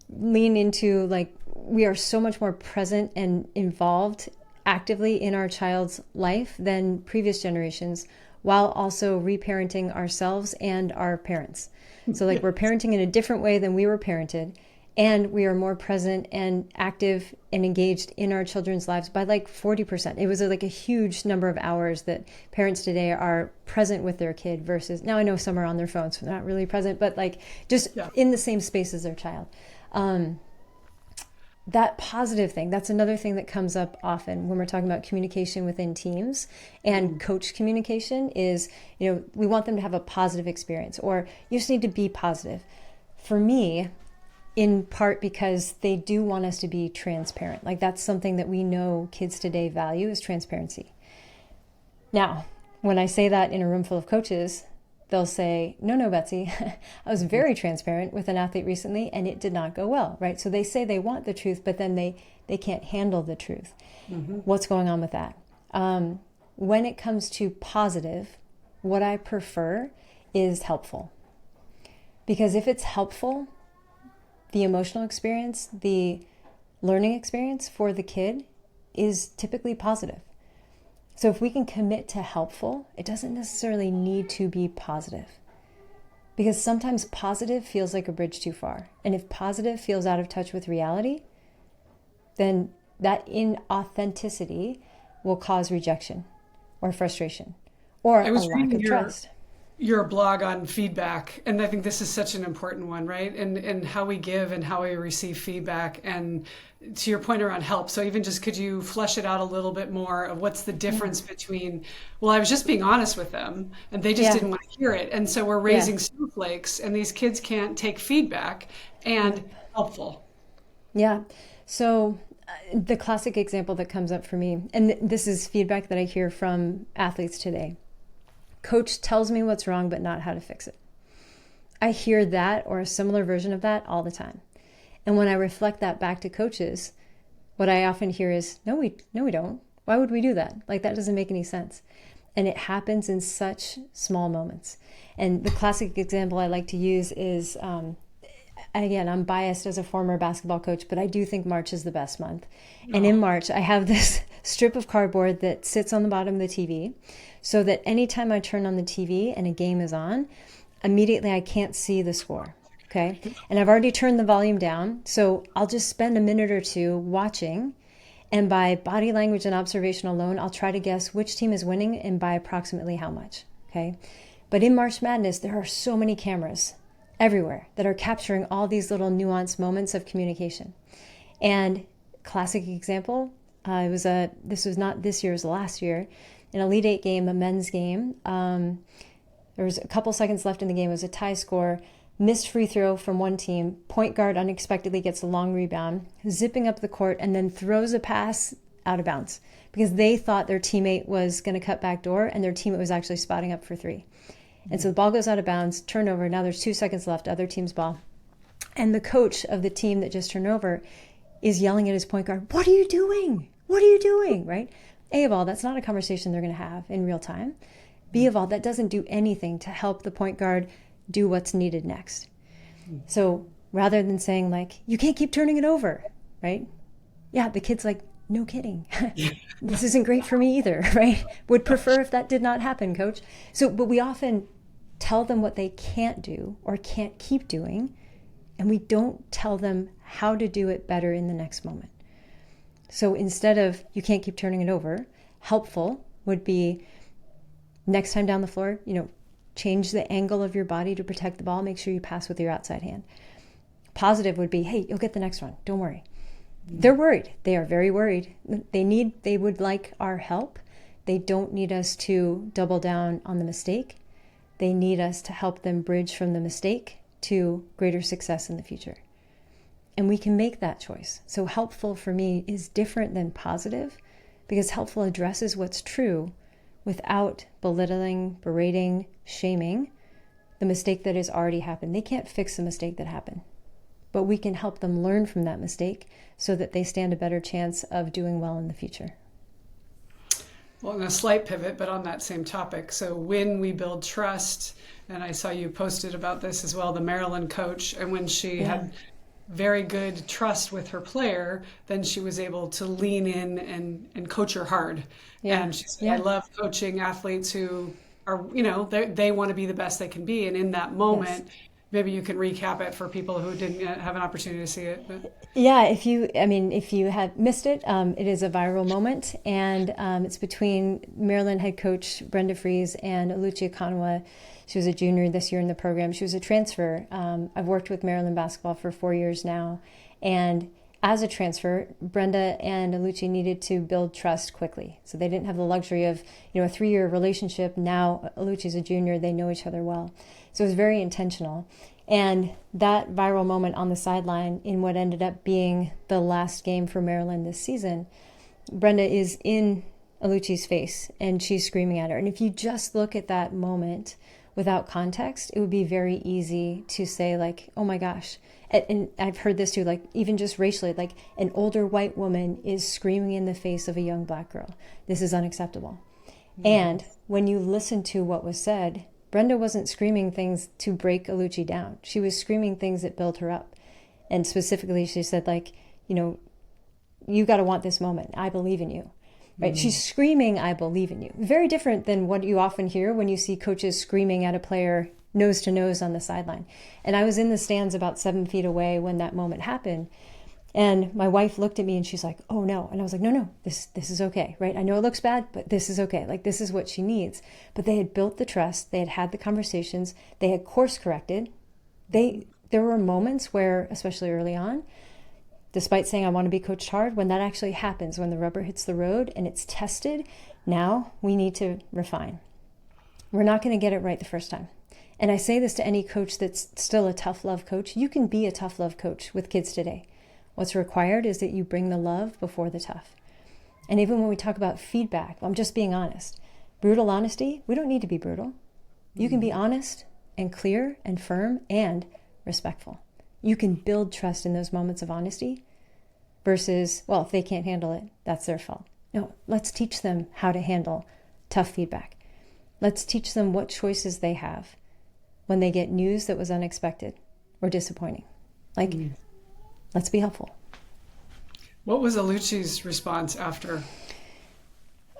lean into like we are so much more present and involved actively in our child's life than previous generations, while also reparenting ourselves and our parents. So like we're parenting in a different way than we were parented, and we are more present and active and engaged in our children's lives by like 40%. It was like a huge number of hours that parents today are present with their kid versus, now I know some are on their phones, so they're not really present, but like just in the same space as their child. That positive thing, that's another thing that comes up often when we're talking about communication within teams and coach communication is, we want them to have a positive experience, or you just need to be positive. For me, in part because they do want us to be transparent. Like that's something that we know kids today value is transparency. Now, when I say that in a room full of coaches, they'll say, no, Betsy, I was very transparent with an athlete recently and it did not go well, right? So they say they want the truth, but then they can't handle the truth. What's going on with that? When it comes to positive, what I prefer is helpful. Because if it's helpful, the emotional experience, the learning experience for the kid is typically positive. So if we can commit to helpful, it doesn't necessarily need to be positive. Because sometimes positive feels like a bridge too far. And if positive feels out of touch with reality, then that inauthenticity will cause rejection or frustration or a lack of trust. Your blog on feedback, and I think this is such an important one, right? And how we give and how we receive feedback, and to your point around help. So even just could you flesh it out a little bit more of what's the difference between, well, I was just being honest with them and they just didn't want to hear it. And so we're raising snowflakes and these kids can't take feedback and helpful. Yeah. So the classic example that comes up for me, and this is feedback that I hear from athletes today. Coach tells me what's wrong, but not how to fix it. I hear that or a similar version of that all the time. And when I reflect that back to coaches, what I often hear is, no, we don't. Why would we do that? Like that doesn't make any sense. And it happens in such small moments. And the classic example I like to use is, again, I'm biased as a former basketball coach, but I do think March is the best month. And in March, I have this strip of cardboard that sits on the bottom of the TV so that anytime I turn on the TV and a game is on, immediately I can't see the score. Okay. And I've already turned the volume down. So I'll just spend a minute or two watching. And by body language and observation alone, I'll try to guess which team is winning and by approximately how much. Okay. But in March Madness, there are so many cameras everywhere that are capturing all these little nuanced moments of communication. And classic example, this was not this year, it was last year, an Elite Eight game, a men's game. There was a couple seconds left in the game. It was a tie score. Missed free throw from one team. Point guard unexpectedly gets a long rebound, zipping up the court, and then throws a pass out of bounds because they thought their teammate was going to cut back door and their teammate was actually spotting up for three. And so the ball goes out of bounds, turnover. Now there's 2 seconds left, other team's ball. And the coach of the team that just turned over is yelling at his point guard, "What are you doing? What are you doing?" Right? A of all, that's not a conversation they're going to have in real time. B of all, that doesn't do anything to help the point guard do what's needed next. So rather than saying like, "You can't keep turning it over," right? Yeah, the kid's like, "No kidding. This isn't great for me either," right? Would prefer if that did not happen, coach. So, but we often tell them what they can't do or can't keep doing, and we don't tell them how to do it better in the next moment. So instead of, "You can't keep turning it over," helpful would be next time down the floor, change the angle of your body to protect the ball. Make sure you pass with your outside hand. Positive would be, "Hey, you'll get the next one. Don't worry." They're worried. They are very worried. They would like our help. They don't need us to double down on the mistake. They need us to help them bridge from the mistake to greater success in the future. And we can make that choice. So helpful for me is different than positive because helpful addresses what's true without belittling, berating, shaming the mistake that has already happened. They can't fix the mistake that happened, but we can help them learn from that mistake so that they stand a better chance of doing well in the future. Well, in a slight pivot, but on that same topic. So when we build trust, and I saw you posted about this as well, the Maryland coach, and when she had very good trust with her player, then she was able to lean in and coach her hard. Yeah. And she said, I love coaching athletes who are, they want to be the best they can be. And in that moment, maybe you can recap it for people who didn't have an opportunity to see it. But. Yeah, if you have missed it, it is a viral moment, and it's between Maryland head coach Brenda Fries and Oluchi Okanwa. She was a junior this year in the program. She was a transfer. I've worked with Maryland basketball for 4 years now, and as a transfer, Brenda and Oluchi needed to build trust quickly. So they didn't have the luxury of, a 3-year relationship. Now Oluchi's a junior, they know each other well. So it was very intentional. And that viral moment on the sideline in what ended up being the last game for Maryland this season, Brenda is in Oluchi's face and she's screaming at her. And if you just look at that moment without context, it would be very easy to say like, oh my gosh. And I've heard this too, like even just racially, like an older white woman is screaming in the face of a young black girl. This is unacceptable. Mm-hmm. And when you listen to what was said, Brenda wasn't screaming things to break Oluchi down. She was screaming things that build her up. And specifically, she said like, you got to want this moment. I believe in you. Right? Mm-hmm. She's screaming, I believe in you. Very different than what you often hear when you see coaches screaming at a player nose to nose on the sideline. And I was in the stands about 7 feet away when that moment happened. And my wife looked at me and she's like, oh no. And I was like, no, this is okay, right? I know it looks bad, but this is okay. Like this is what she needs. But they had built the trust. They had had the conversations. They had course corrected. There were moments where, especially early on, despite saying I want to be coached hard, when that actually happens, when the rubber hits the road and it's tested, now we need to refine. We're not going to get it right the first time. And I say this to any coach that's still a tough love coach. You can be a tough love coach with kids today. What's required is that you bring the love before the tough. And even when we talk about feedback, I'm just being honest. Brutal honesty, we don't need to be brutal. You can be honest and clear and firm and respectful. You can build trust in those moments of honesty versus, well, if they can't handle it, that's their fault. No, let's teach them how to handle tough feedback. Let's teach them what choices they have when they get news that was unexpected or disappointing. Like, let's be helpful. What was Oluchi's response after?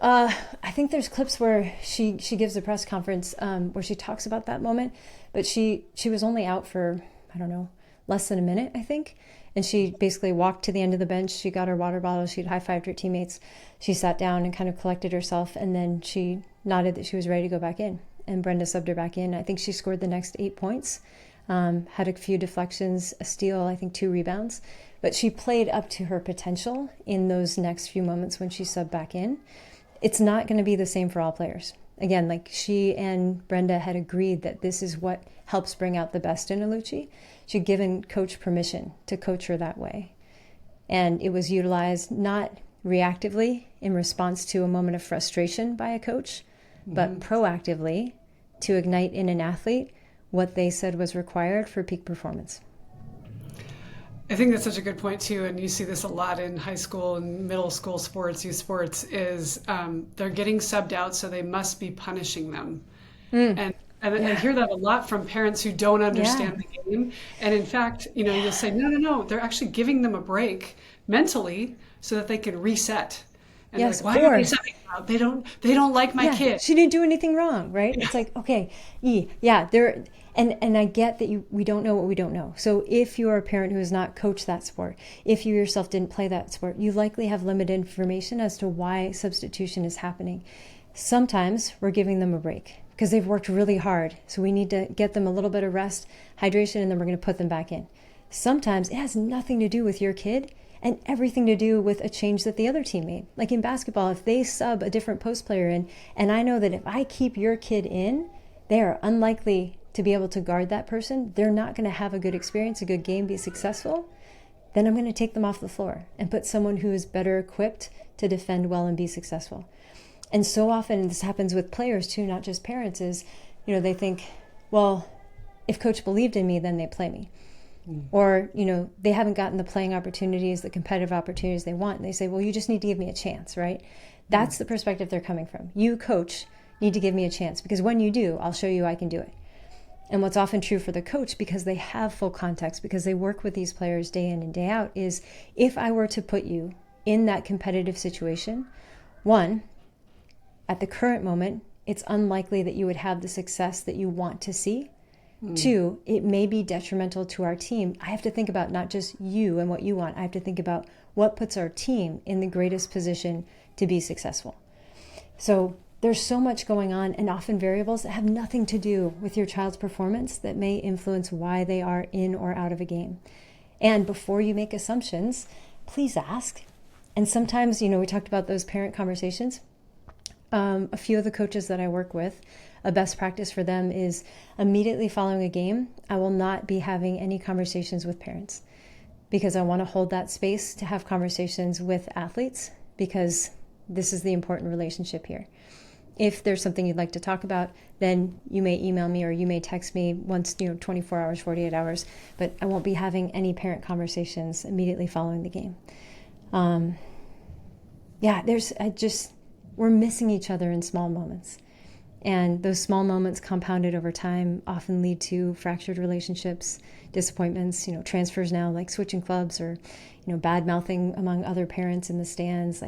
I think there's clips where she gives a press conference where she talks about that moment, but she was only out for, less than a minute, I think. And she basically walked to the end of the bench. She got her water bottle. She'd high-fived her teammates. She sat down and kind of collected herself, and then she nodded that she was ready to go back in. And Brenda subbed her back in. I think she scored the next 8 points, had a few deflections, a steal, I think 2 rebounds. But she played up to her potential in those next few moments when she subbed back in. It's not going to be the same for all players. Again, like she and Brenda had agreed that this is what helps bring out the best in Oluchi. She'd given coach permission to coach her that way. And it was utilized not reactively in response to a moment of frustration by a coach, but proactively to ignite in an athlete what they said was required for peak performance. I think that's such a good point too, and you see this a lot in high school and middle school sports, youth sports, is they're getting subbed out, so they must be punishing them. And I hear that a lot from parents who don't understand the game. And in fact, you'll say, no, they're actually giving them a break mentally so that they can reset. And yes, like, why are they subbing out? They don't like my kid. She didn't do anything wrong, right? It's like, okay, and I get that we don't know what we don't know. So if you're a parent who has not coached that sport, if you yourself didn't play that sport, you likely have limited information as to why substitution is happening. Sometimes we're giving them a break because they've worked really hard. So we need to get them a little bit of rest, hydration, and then we're going to put them back in. Sometimes it has nothing to do with your kid and everything to do with a change that the other team made. Like in basketball, if they sub a different post player in, and I know that if I keep your kid in, they are unlikely to be able to guard that person. They're not going to have a good experience, a good game, be successful. then I'm going to take them off the floor and put someone who is better equipped to defend well and be successful. And so often this happens with players too, not just parents, is, they think, well, if coach believed in me, then they play me. Or, they haven't gotten the playing opportunities, the competitive opportunities they want. And they say, well, you just need to give me a chance, right? That's the perspective they're coming from. You, coach, need to give me a chance, because when you do, I'll show you I can do it. And what's often true for the coach, because they have full context, because they work with these players day in and day out, is if I were to put you in that competitive situation, one, at the current moment, it's unlikely that you would have the success that you want to see. Two, it may be detrimental to our team. I have to think about not just you and what you want. I have to think about what puts our team in the greatest position to be successful. So there's so much going on, and often variables that have nothing to do with your child's performance that may influence why they are in or out of a game. And before you make assumptions, please ask. And sometimes, we talked about those parent conversations. A few of the coaches that I work with, a best practice for them is immediately following a game, I will not be having any conversations with parents, because I want to hold that space to have conversations with athletes, because this is the important relationship here. If there's something you'd like to talk about, then you may email me or you may text me once, 24 hours, 48 hours, but I won't be having any parent conversations immediately following the game. We're missing each other in small moments. And those small moments compounded over time often lead to fractured relationships, disappointments, transfers now, like switching clubs, or, bad mouthing among other parents in the stands.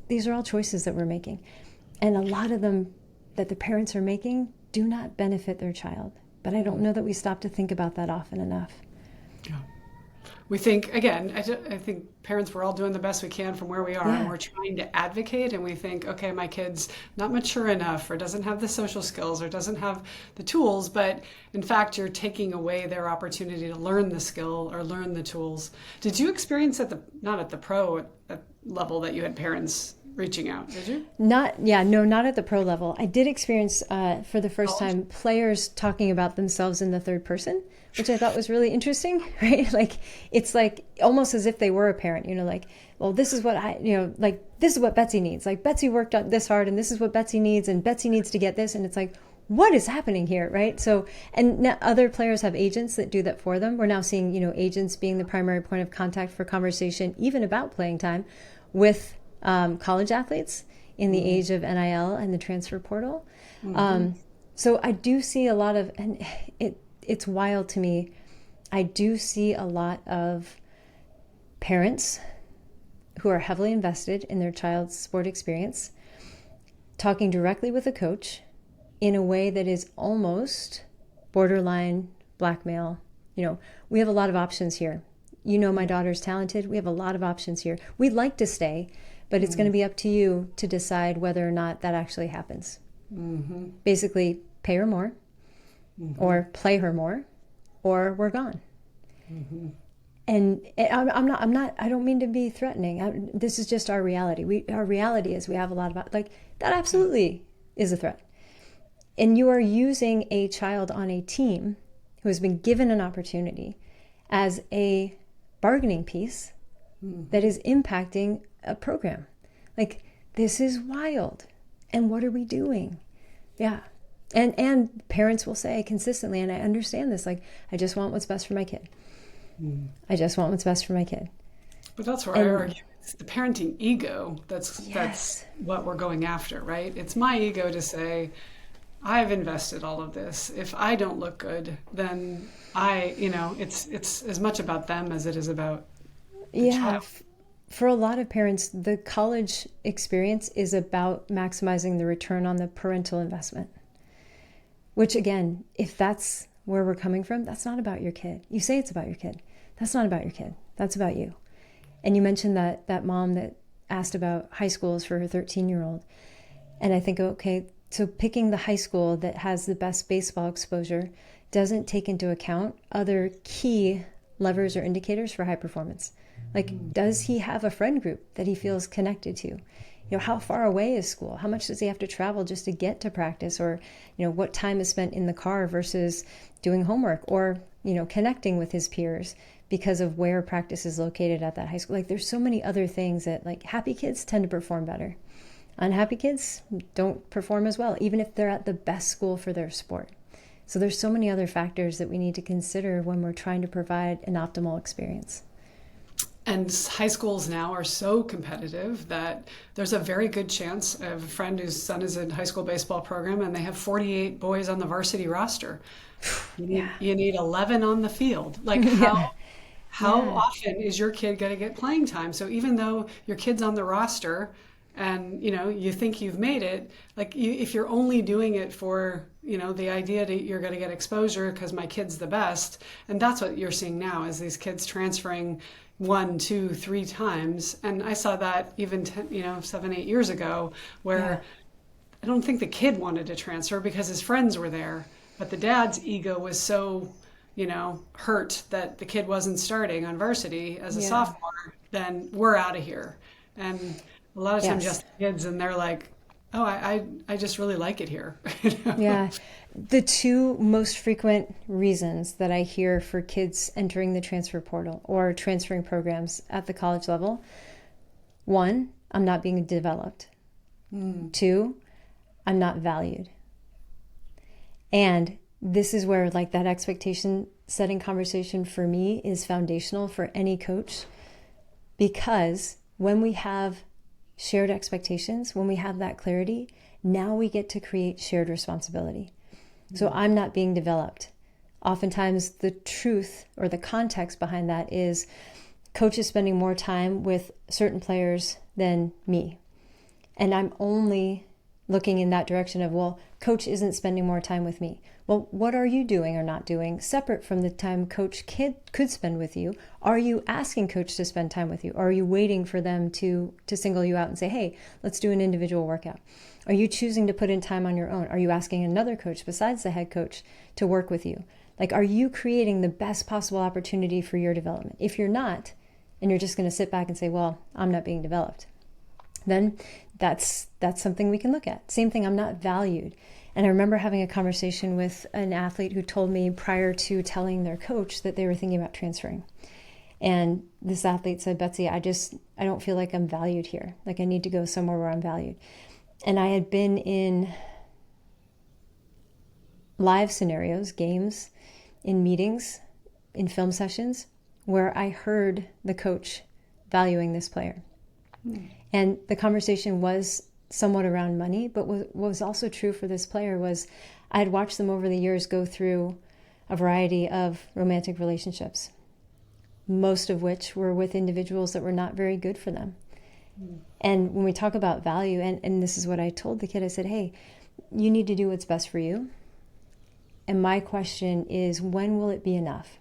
These are all choices that we're making. And a lot of them that the parents are making do not benefit their child. But I don't know that we stop to think about that often enough. Yeah. We think, again, I think parents, we're all doing the best we can from where we are, and we're trying to advocate, and we think, okay, my kid's not mature enough, or doesn't have the social skills, or doesn't have the tools, but in fact, you're taking away their opportunity to learn the skill or learn the tools. Did you experience not at the pro level that you had parents reaching out, did you? Not at the pro level. I did experience, for the first time, players talking about themselves in the third person, which I thought was really interesting, right? It's almost as if they were a parent, well, this is what this is what Betsy needs. Betsy worked out this hard, and this is what Betsy needs, and Betsy needs to get this. And it's what is happening here, right? So, and now other players have agents that do that for them. We're now seeing, agents being the primary point of contact for conversation, even about playing time, with college athletes in the age of NIL and the transfer portal. So I do see a lot of, and it's wild to me, I do see a lot of parents who are heavily invested in their child's sport experience talking directly with a coach in a way that is almost borderline blackmail. We have a lot of options here. My daughter's talented. We have a lot of options here. We'd like to stay, but it's going to be up to you to decide whether or not that actually happens. Basically, pay her more, or play her more, or we're gone. And I don't mean to be threatening. This is just our reality. Our reality is we have a lot of, that absolutely is a threat. And you are using a child on a team who has been given an opportunity as a bargaining piece that is impacting a program. This is wild. And what are we doing? Yeah. And parents will say consistently, and I understand this, I just want what's best for my kid. I just want what's best for my kid. But that's where I argue. It's the parenting ego that's what we're going after, right? It's my ego to say, I've invested all of this. If I don't look good, then it's as much about them as it is about the child. For a lot of parents, the college experience is about maximizing the return on the parental investment. Which again, if that's where we're coming from, that's not about your kid. You say it's about your kid. That's not about your kid. That's about you. And you mentioned that mom that asked about high schools for her 13-year-old. And I think, okay, so picking the high school that has the best baseball exposure doesn't take into account other key levers or indicators for high performance. Does he have a friend group that he feels connected to? How far away is school? How much does he have to travel just to get to practice? Or, what time is spent in the car versus doing homework or, connecting with his peers? because of where practice is located at that high school. Like there's so many other things that like happy kids tend to perform better. Unhappy kids don't perform as well, even if they're at the best school for their sport. So there's so many other factors that we need to consider when we're trying to provide an optimal experience. And high schools now are so competitive that there's a very good chance. I have a friend whose son is in high school baseball program, and they have 48 boys on the varsity roster. You need 11 on the field. Like how often is your kid going to get playing time? So even though your kid's on the roster and you think you've made it, like if you're only doing it for the idea that you're going to get exposure because my kid's the best, and that's what you're seeing now is these kids transferring 1, 2, 3 times. And I saw that even 7, 8 years ago, where I don't think the kid wanted to transfer because his friends were there, but the dad's ego was so hurt that the kid wasn't starting on varsity as a sophomore, then we're out of here. And a lot of times just kids, and they're like, oh, I just really like it here. Yeah. The two most frequent reasons that I hear for kids entering the transfer portal or transferring programs at the college level: 1, I'm not being developed. 2, I'm not valued. And this is where like that expectation setting conversation for me is foundational for any coach, because when we have shared expectations, when we have that clarity, now we get to create shared responsibility. So I'm not being developed. Oftentimes the truth or the context behind that is coach is spending more time with certain players than me. And I'm only looking in that direction of, well, coach isn't spending more time with me. Well, what are you doing or not doing separate from the time coach could spend with you? Are you asking coach to spend time with you? Or are you waiting for them to single you out and say, hey, let's do an individual workout? Are you choosing to put in time on your own? Are you asking another coach besides the head coach to work with you? Like, are you creating the best possible opportunity for your development? If you're not, and you're just going to sit back and say, well, I'm not being developed, then that's something we can look at. Same thing, I'm not valued. And I remember having a conversation with an athlete who told me prior to telling their coach that they were thinking about transferring. And this athlete said, Betsy, I don't feel like I'm valued here. Like I need to go somewhere where I'm valued. And I had been in live scenarios, games, in meetings, in film sessions, where I heard the coach valuing this player. And the conversation was somewhat around money, but what was also true for this player was I had watched them over the years go through a variety of romantic relationships, most of which were with individuals that were not very good for them. And when we talk about value, and this is what I told the kid, I said, hey, you need to do what's best for you. And my question is, when will it be enough?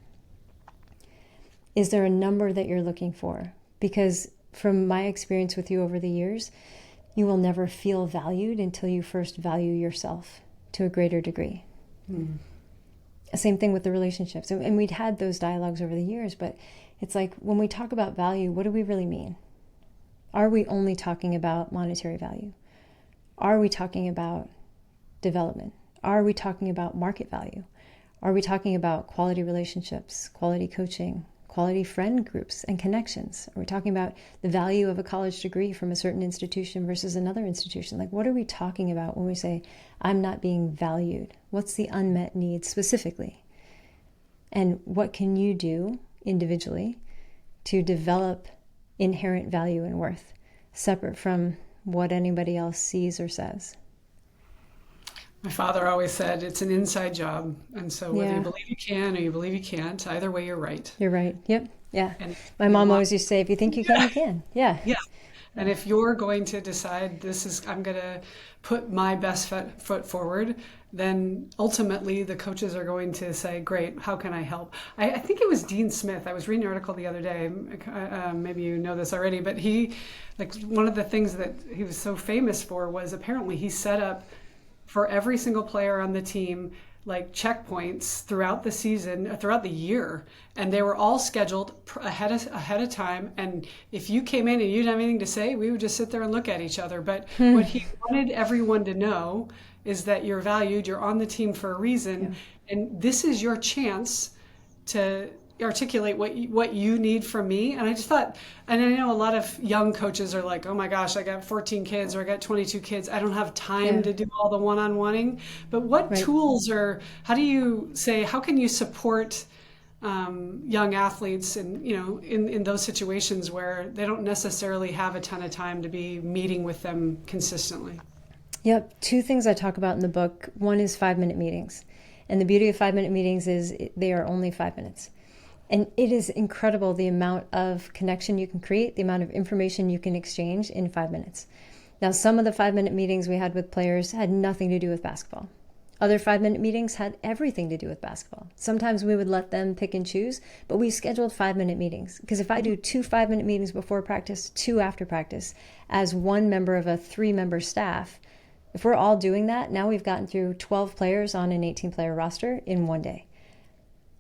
Is there a number that you're looking for? Because from my experience with you over the years, you will never feel valued until you first value yourself to a greater degree. Same thing with the relationships. And we'd had those dialogues over the years, but it's like when we talk about value, what do we really mean? Are we only talking about monetary value? Are we talking about development? Are we talking about market value? Are we talking about quality relationships, quality coaching, quality friend groups and connections? Are we talking about the value of a college degree from a certain institution versus another institution? Like, what are we talking about when we say, I'm not being valued? What's the unmet need specifically? And what can you do individually to develop inherent value and worth, separate from what anybody else sees or says? My father always said it's an inside job. And so whether you believe you can or you believe you can't, either way, you're right. You're right. Yep. Yeah. And my mom always used to say, if you think you can, you can. Yeah. Yeah. And if you're going to decide I'm going to put my best foot forward, then ultimately the coaches are going to say, great, how can I help? I think it was Dean Smith. I was reading an article the other day. Maybe you know this already, but one of the things that he was so famous for was apparently he set up for every single player on the team, like checkpoints throughout the season, throughout the year, and they were all scheduled ahead of time. And if you came in and you didn't have anything to say, we would just sit there and look at each other. But what he wanted everyone to know is that you're valued, you're on the team for a reason, and this is your chance to articulate what you need from me. And I just thought, and I know a lot of young coaches are like, oh my gosh, I got 14 kids or I got 22 kids. I don't have time to do all the one-on-oneing. But what tools, or how do you say, how can you support young athletes and, in those situations where they don't necessarily have a ton of time to be meeting with them consistently? Yep. Two things I talk about in the book. One is 5-minute meetings. And the beauty of 5-minute meetings is they are only 5 minutes. And it is incredible the amount of connection you can create, the amount of information you can exchange in 5 minutes. Now, some of the 5-minute meetings we had with players had nothing to do with basketball. Other 5-minute meetings had everything to do with basketball. Sometimes we would let them pick and choose, but we scheduled 5-minute meetings. Because if I do 2 5-minute meetings before practice, 2 after practice, as one member of a 3-member staff, if we're all doing that, now we've gotten through 12 players on an 18-player roster in one day.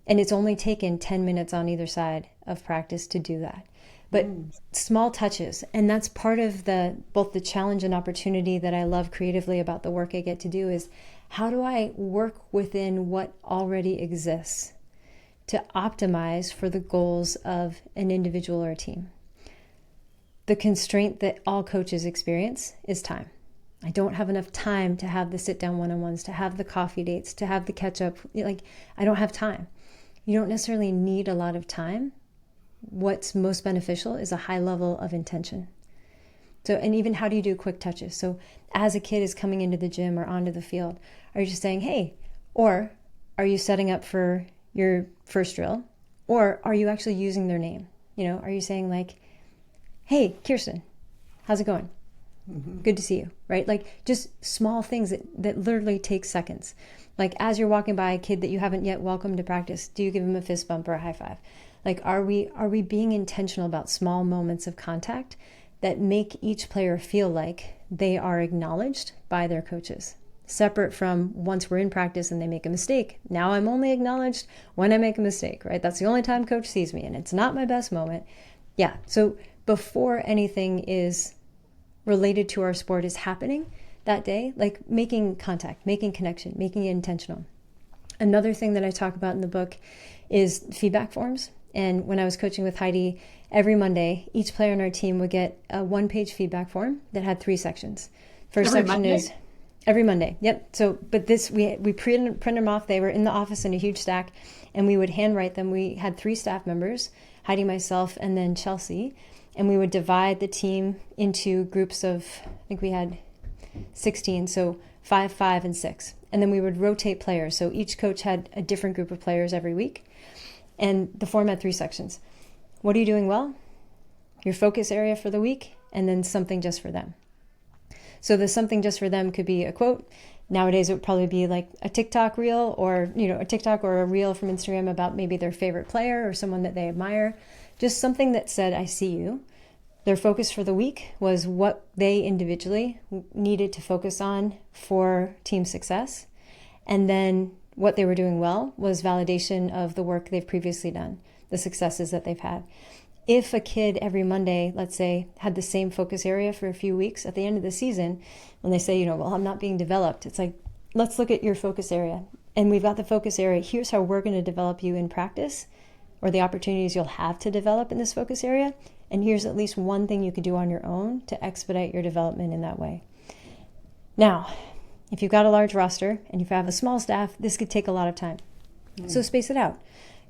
And it's only taken 10 minutes on either side of practice to do that. But small touches, and that's part of both the challenge and opportunity that I love creatively about the work I get to do is how do I work within what already exists to optimize for the goals of an individual or a team? The constraint that all coaches experience is time. I don't have enough time to have the sit-down one-on-ones, to have the coffee dates, to have the catch-up. I don't have time. You don't necessarily need a lot of time. What's most beneficial is a high level of intention. So, and even how do you do quick touches? So as a kid is coming into the gym or onto the field, are you just saying, hey, or are you setting up for your first drill? Or are you actually using their name? Are you saying like, hey, Kirsten, how's it going? Mm-hmm. Good to see you, right? Like just small things that literally take seconds. Like as you're walking by a kid that you haven't yet welcomed to practice, do you give him a fist bump or a high five? Like, are we being intentional about small moments of contact that make each player feel like they are acknowledged by their coaches? Separate from once we're in practice and they make a mistake. Now I'm only acknowledged when I make a mistake, right? That's the only time coach sees me and it's not my best moment. Yeah, so before anything is related to our sport is happening that day, like making contact, making connection, making it intentional. Another thing that I talk about in the book is feedback forms. And when I was coaching with Heidi, every Monday, each player on our team would get a 1-page feedback form that had 3 sections. First section is every Monday. Yep. So, but this, we print them off. They were in the office in a huge stack and we would handwrite them. We had 3 staff members, Heidi, myself, and then Chelsea. And we would divide the team into groups of, I think we had 16, so 5, 5, and 6. And then we would rotate players. So each coach had a different group of players every week. And the form had 3 sections. What are you doing well? Your focus area for the week, and then something just for them. So the something just for them could be a quote. Nowadays it would probably be like a TikTok reel or, a TikTok or a reel from Instagram about maybe their favorite player or someone that they admire. Just something that said, I see you. Their focus for the week was what they individually needed to focus on for team success. And then what they were doing well was validation of the work they've previously done, the successes that they've had. If a kid every Monday, let's say, had the same focus area for a few weeks, at the end of the season, when they say, well, I'm not being developed, it's like, let's look at your focus area. And we've got the focus area. Here's how we're going to develop you in practice, or the opportunities you'll have to develop in this focus area. And here's at least one thing you could do on your own to expedite your development in that way. Now, if you've got a large roster and if you have a small staff, this could take a lot of time. So space it out.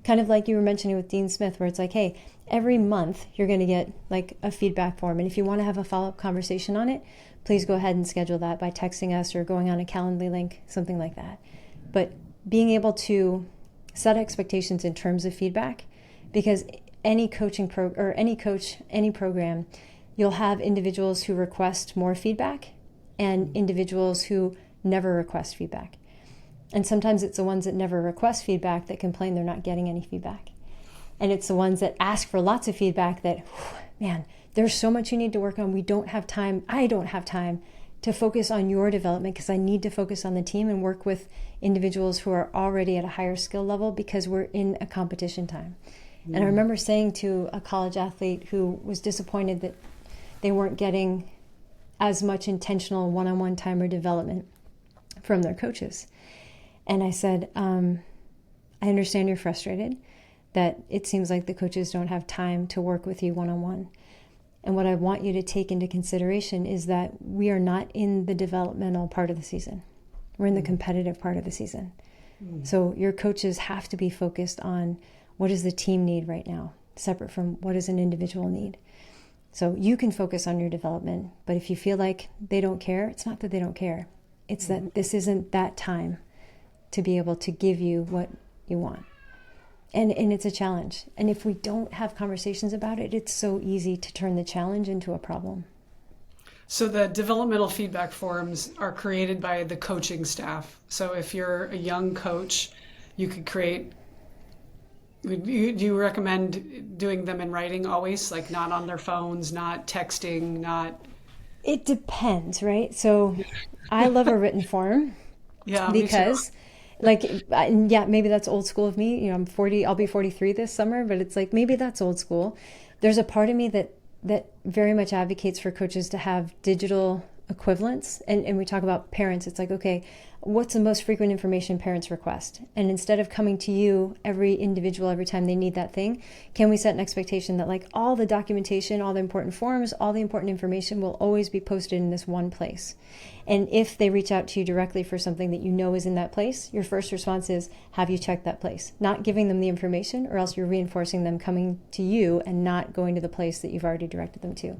Kind of like you were mentioning with Dean Smith, where it's like, hey, every month you're going to get like a feedback form. And if you want to have a follow-up conversation on it, please go ahead and schedule that by texting us or going on a Calendly link, something like that. But being able to set expectations in terms of feedback, because any coaching any coach, any program, you'll have individuals who request more feedback and individuals who never request feedback. And sometimes it's the ones that never request feedback that complain they're not getting any feedback. And it's the ones that ask for lots of feedback that, man, there's so much you need to work on. We don't have time. I don't have time to focus on your development because I need to focus on the team and work with individuals who are already at a higher skill level because we're in a competition time. And I remember saying to a college athlete who was disappointed that they weren't getting as much intentional one-on-one time or development from their coaches. And I said, I understand you're frustrated, that it seems like the coaches don't have time to work with you one-on-one. And what I want you to take into consideration is that we are not in the developmental part of the season. We're in the competitive part of the season. So your coaches have to be focused on what does the team need right now, separate from what does an individual need. So you can focus on your development, but if you feel like they don't care, it's not that they don't care. It's that this isn't that time to be able to give you what you want. And it's a challenge. And if we don't have conversations about it, it's so easy to turn the challenge into a problem. So the developmental feedback forums are created by the coaching staff. So if you're a young coach, you could create, do you recommend doing them in writing always? Like not on their phones, not texting, not... It depends, right? So I love a written form. Yeah, because maybe that's old school of me. I'm 40, I'll be 43 this summer, but it's like, maybe that's old school. There's a part of me that very much advocates for coaches to have digital equivalents. And we talk about parents. It's like, okay, what's the most frequent information parents request? And instead of coming to you every time they need that thing, can we set an expectation that like all the documentation, all the important forms, all the important information will always be posted in this one place? And if they reach out to you directly for something that you know is in that place, your first response is, have you checked that place? Not giving them the information, or else you're reinforcing them coming to you and not going to the place that you've already directed them to.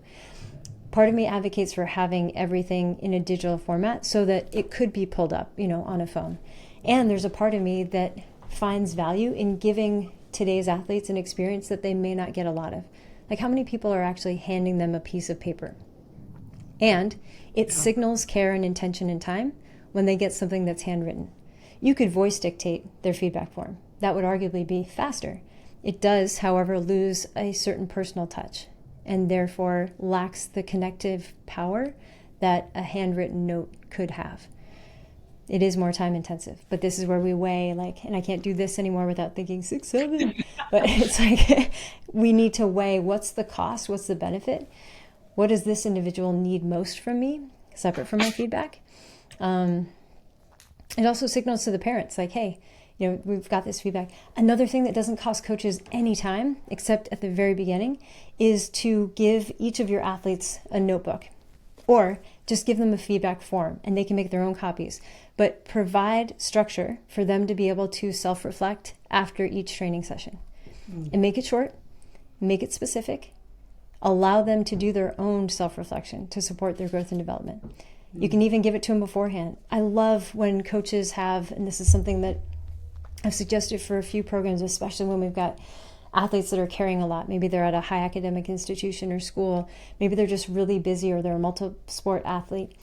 Part of me advocates for having everything in a digital format so that it could be pulled up, on a phone. And there's a part of me that finds value in giving today's athletes an experience that they may not get a lot of. Like, how many people are actually handing them a piece of paper? And it signals care and intention and time when they get something that's handwritten. You could voice dictate their feedback form. That would arguably be faster. It does, however, lose a certain personal touch, and therefore lacks the connective power that a handwritten note could have. It is more time intensive, but this is where we weigh, and I can't do this anymore without thinking 6, 7, but it's like, we need to weigh what's the cost, what's the benefit, what does this individual need most from me, separate from my feedback. It also signals to the parents, like, hey, we've got this feedback. Another thing that doesn't cost coaches any time, except at the very beginning, is to give each of your athletes a notebook, or just give them a feedback form and they can make their own copies, but provide structure for them to be able to self-reflect after each training session. And make it short, make it specific, allow them to do their own self-reflection to support their growth and development. You can even give it to them beforehand. I love when coaches have, and this is something that I've suggested for a few programs, especially when we've got athletes that are carrying a lot. Maybe they're at a high academic institution or school. Maybe they're just really busy, or they're a multi-sport athlete,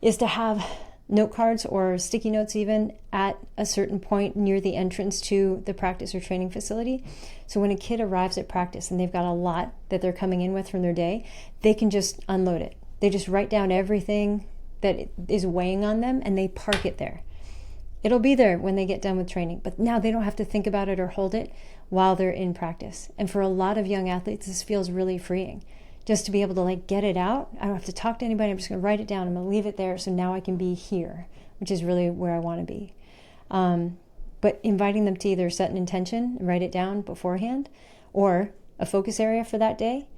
is to have note cards or sticky notes even at a certain point near the entrance to the practice or training facility. So when a kid arrives at practice and they've got a lot that they're coming in with from their day, they can just unload it. They just write down everything that is weighing on them and they park it there. It'll be there when they get done with training, but now they don't have to think about it or hold it while they're in practice. And for a lot of young athletes, this feels really freeing, just to be able to get it out. I don't have to talk to anybody. I'm just going to write it down. I'm going to leave it there. So now I can be here, which is really where I want to be. But inviting them to either set an intention and write it down beforehand, or a focus area for that day,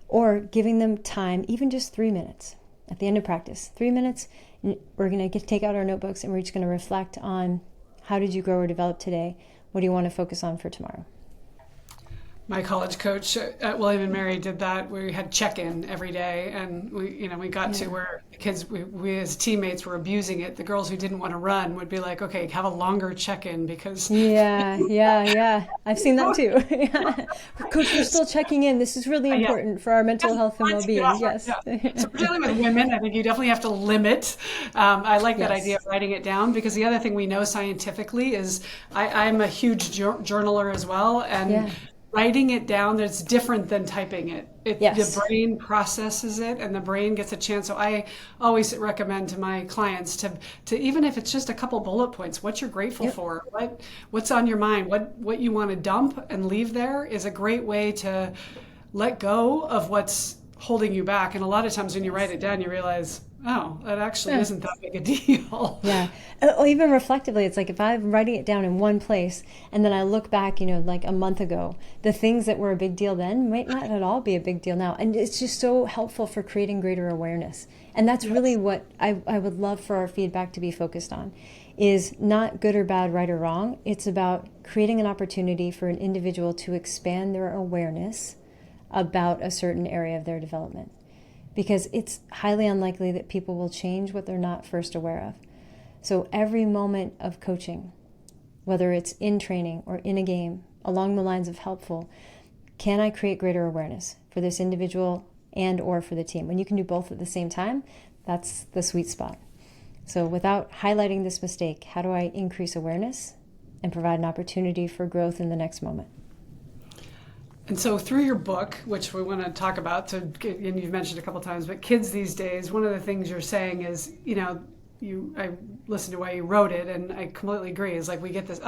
or giving them time, even just 3 minutes at the end of practice. 3 minutes, we're going to take out our notebooks and we're just going to reflect on, how did you grow or develop today? What do you want to focus on for tomorrow? My college coach at William & Mary did that. We had check-in every day, and we got to where kids, we as teammates were abusing it. The girls who didn't want to run would be like, okay, have a longer check-in because... Yeah. I've seen that too. Coach, we're still checking in. This is really important for our mental health and well-being. Yes. Yeah. So particularly with women, I think you definitely have to limit. I like that idea of writing it down, because the other thing we know scientifically is I'm a huge journaler as well, and writing it down, that's different than typing it. The brain processes it, and the brain gets a chance. So I always recommend to my clients to even if it's just a couple bullet points, what you're grateful for, what's on your mind, what you want to dump and leave there, is a great way to let go of what's holding you back. And a lot of times when you write it down, you realize, oh, that actually isn't that big a deal. Yeah. Or even reflectively, it's like if I'm writing it down in one place and then I look back, like a month ago, the things that were a big deal then might not at all be a big deal now. And it's just so helpful for creating greater awareness. And that's really what I would love for our feedback to be focused on, is not good or bad, right or wrong. It's about creating an opportunity for an individual to expand their awareness about a certain area of their development. Because it's highly unlikely that people will change what they're not first aware of. So every moment of coaching, whether it's in training or in a game, along the lines of helpful, can I create greater awareness for this individual and or for the team? When you can do both at the same time, that's the sweet spot. So without highlighting this mistake, how do I increase awareness and provide an opportunity for growth in the next moment? And so through your book, which we want to talk about, and you've mentioned a couple of times, but kids these days, one of the things you're saying is, I listened to why you wrote it, and I completely agree. It's like we get this,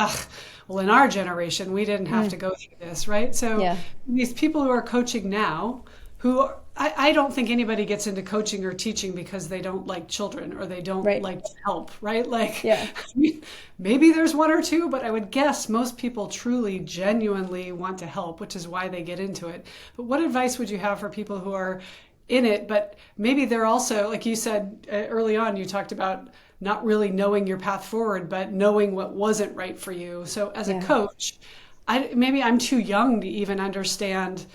well, in our generation, we didn't have to go through this, right? So these people who are coaching now, I don't think anybody gets into coaching or teaching because they don't like children or they don't like to help, right? Like, maybe there's one or two, but I would guess most people truly, genuinely want to help, which is why they get into it. But what advice would you have for people who are in it, but maybe they're also, like you said early on, you talked about not really knowing your path forward, but knowing what wasn't right for you. So as a coach, maybe I'm too young to even understand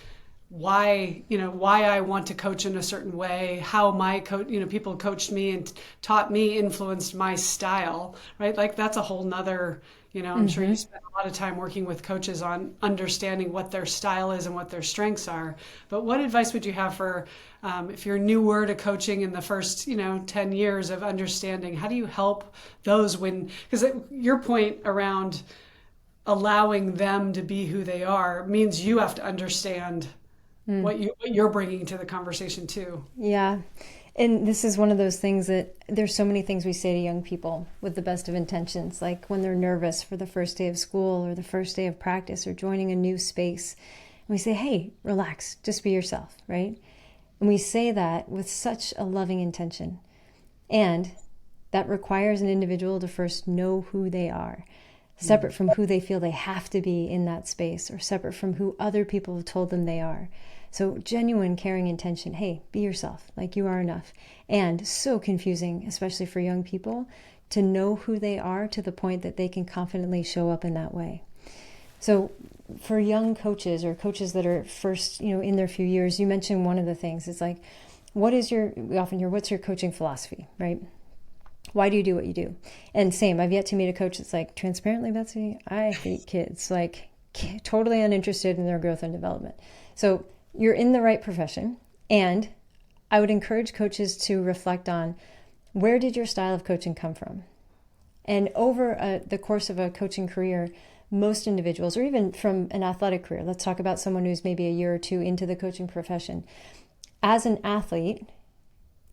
why I want to coach in a certain way, how my people coached me and taught me, influenced my style, right? Like that's a whole nother, I'm sure you spend a lot of time working with coaches on understanding what their style is and what their strengths are. But what advice would you have for, if you're newer to coaching in the first, 10 years of understanding, how do you help those because your point around allowing them to be who they are means you have to understand what you're bringing to the conversation too. Yeah. And this is one of those things that there's so many things we say to young people with the best of intentions, like when they're nervous for the first day of school or the first day of practice or joining a new space. And we say, hey, relax, just be yourself, right? And we say that with such a loving intention. And that requires an individual to first know who they are, separate from who they feel they have to be in that space or separate from who other people have told them they are. So genuine, caring intention, hey, be yourself, like you are enough. And so confusing, especially for young people, to know who they are to the point that they can confidently show up in that way. So for young coaches or coaches that are first, in their few years, you mentioned one of the things. It's like, we often hear, what's your coaching philosophy, right? Why do you do what you do? And same, I've yet to meet a coach that's like, transparently, Betsy, I hate kids, like totally uninterested in their growth and development. So you're in the right profession. And I would encourage coaches to reflect on, where did your style of coaching come from? And over the course of a coaching career, most individuals, or even from an athletic career, let's talk about someone who's maybe a year or two into the coaching profession. As an athlete,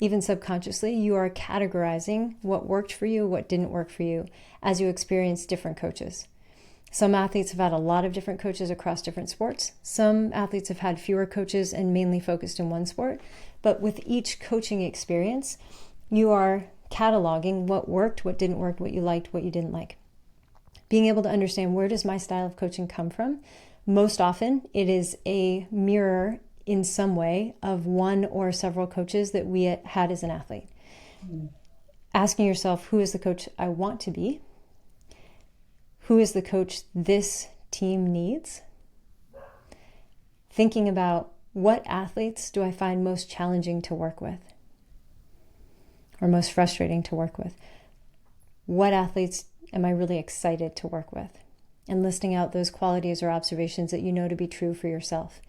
even subconsciously, you are categorizing what worked for you, what didn't work for you, as you experience different coaches. Some athletes have had a lot of different coaches across different sports. Some athletes have had fewer coaches and mainly focused in one sport. But with each coaching experience, you are cataloging what worked, what didn't work, what you liked, what you didn't like. Being able to understand, where does my style of coaching come from? Most often, it is a mirror in some way of one or several coaches that we had as an athlete. Asking yourself, who is the coach I want to be? Who is the coach this team needs? Thinking about, what athletes do I find most challenging to work with? Or most frustrating to work with? What athletes am I really excited to work with? And listing out those qualities or observations that you know to be true for yourself.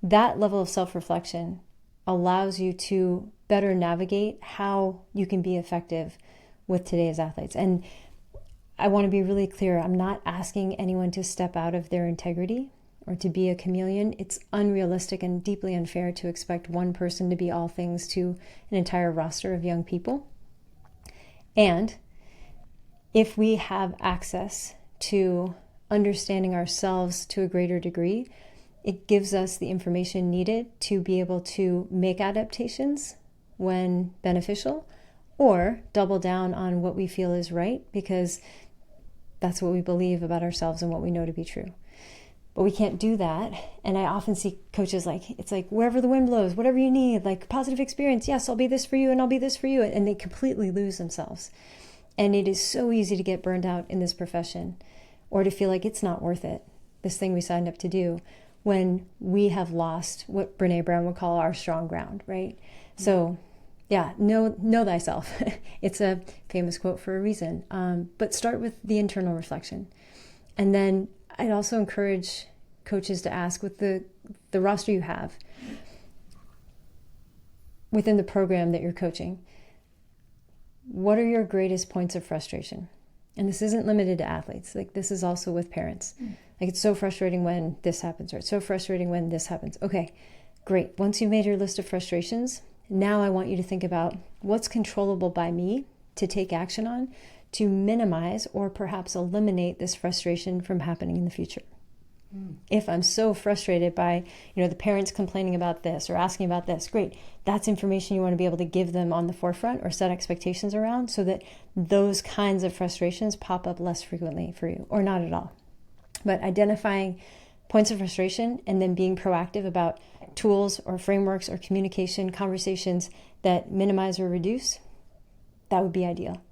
That level of self-reflection allows you to better navigate how you can be effective with today's athletes. And I want to be really clear, I'm not asking anyone to step out of their integrity or to be a chameleon. It's unrealistic and deeply unfair to expect one person to be all things to an entire roster of young people. And if we have access to understanding ourselves to a greater degree, it gives us the information needed to be able to make adaptations when beneficial, or double down on what we feel is right, because that's what we believe about ourselves and what we know to be true. But we can't do that. And I often see coaches like, it's like, wherever the wind blows, whatever you need, like positive experience. Yes, I'll be this for you and I'll be this for you. And they completely lose themselves. And it is so easy to get burned out in this profession, or to feel like it's not worth it, this thing we signed up to do, when we have lost what Brene Brown would call our strong ground, right? So yeah, know thyself. It's a famous quote for a reason. But start with the internal reflection. And then I'd also encourage coaches to ask, with the roster you have within the program that you're coaching, what are your greatest points of frustration? And this isn't limited to athletes. Like, this is also with parents. Like, it's so frustrating when this happens, or it's so frustrating when this happens. Okay, great. Once you've made your list of frustrations, now I want you to think about what's controllable by me to take action on to minimize or perhaps eliminate this frustration from happening in the future. If I'm so frustrated by, the parents complaining about this or asking about this, great. That's information you want to be able to give them on the forefront or set expectations around, so that those kinds of frustrations pop up less frequently for you, or not at all. But identifying points of frustration and then being proactive about tools or frameworks or communication conversations that minimize or reduce, that would be ideal.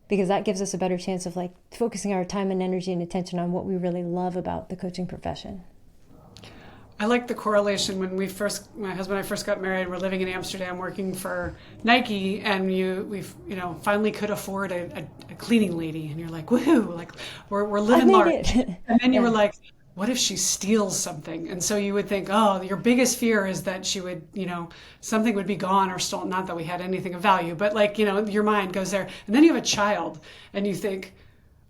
Because that gives us a better chance of focusing our time and energy and attention on what we really love about the coaching profession. I like the correlation when my husband and I first got married. We're living in Amsterdam, working for Nike, and we finally could afford a cleaning lady, and you're like, woohoo, like we're living large. And then you were like, what if she steals something? And so you would think, oh, your biggest fear is that she would, something would be gone or stolen. Not that we had anything of value, but your mind goes there. And then you have a child and you think,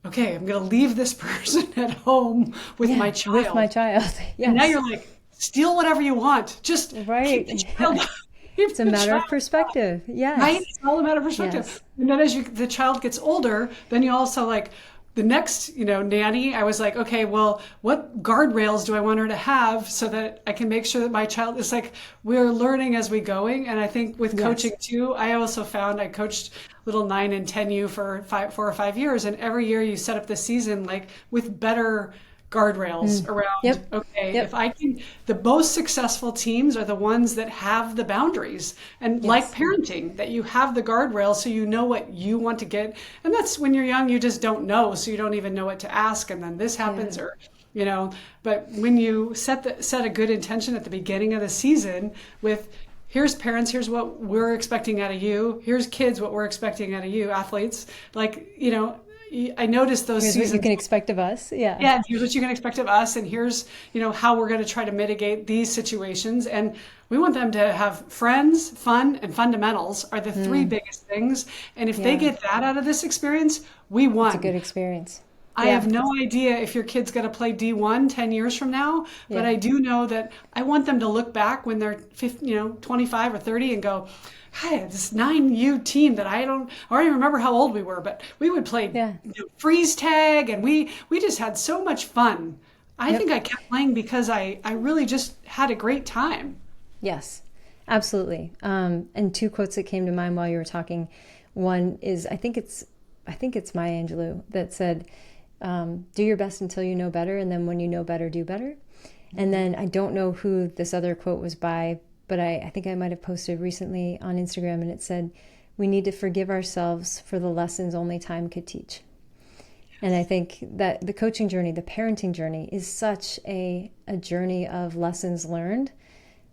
okay, I'm going to leave this person at home with my child. With my child. Yes. And now you're like, steal whatever you want. Just right. Keep the child. It's a matter of perspective. Yes. Right? It's all a matter of perspective. Yes. And then as the child gets older, then you also the next, nanny, I was like, okay, well, what guardrails do I want her to have so that I can make sure that my child is we're learning as we going. And I think with coaching too, I also found I coached little 9 and 10U for 4 or 5 years. And every year you set up the season, with better guardrails around, the most successful teams are the ones that have the boundaries, and like parenting, that you have the guardrails so you know what you want to get. And that's when you're young, you just don't know, so you don't even know what to ask, and then this happens, or but when you set a good intention at the beginning of the season with, here's parents, here's what we're expecting out of you, here's kids, what we're expecting out of you, athletes, I noticed those here's seasons. What you can expect of us. Yeah, here's what you can expect of us, and here's, how we're going to try to mitigate these situations. And we want them to have friends, fun, and fundamentals are the 3 biggest things. And if they get that out of this experience, we won. It's a good experience. I have no idea if your kid's going to play D1 10 years from now, but I do know that I want them to look back when they're 25 or 30 and go, hey, this 9U team that I don't even remember how old we were, but we would play freeze tag, and we just had so much fun. I think I kept playing because I really just had a great time. Yes, absolutely. And 2 quotes that came to mind while you were talking. One is, I think it's Maya Angelou that said, do your best until you know better, and then when you know better, do better. And then I don't know who this other quote was by, but I think I might have posted recently on Instagram, and it said, we need to forgive ourselves for the lessons only time could teach. And I think that the coaching journey, the parenting journey, is such a journey of lessons learned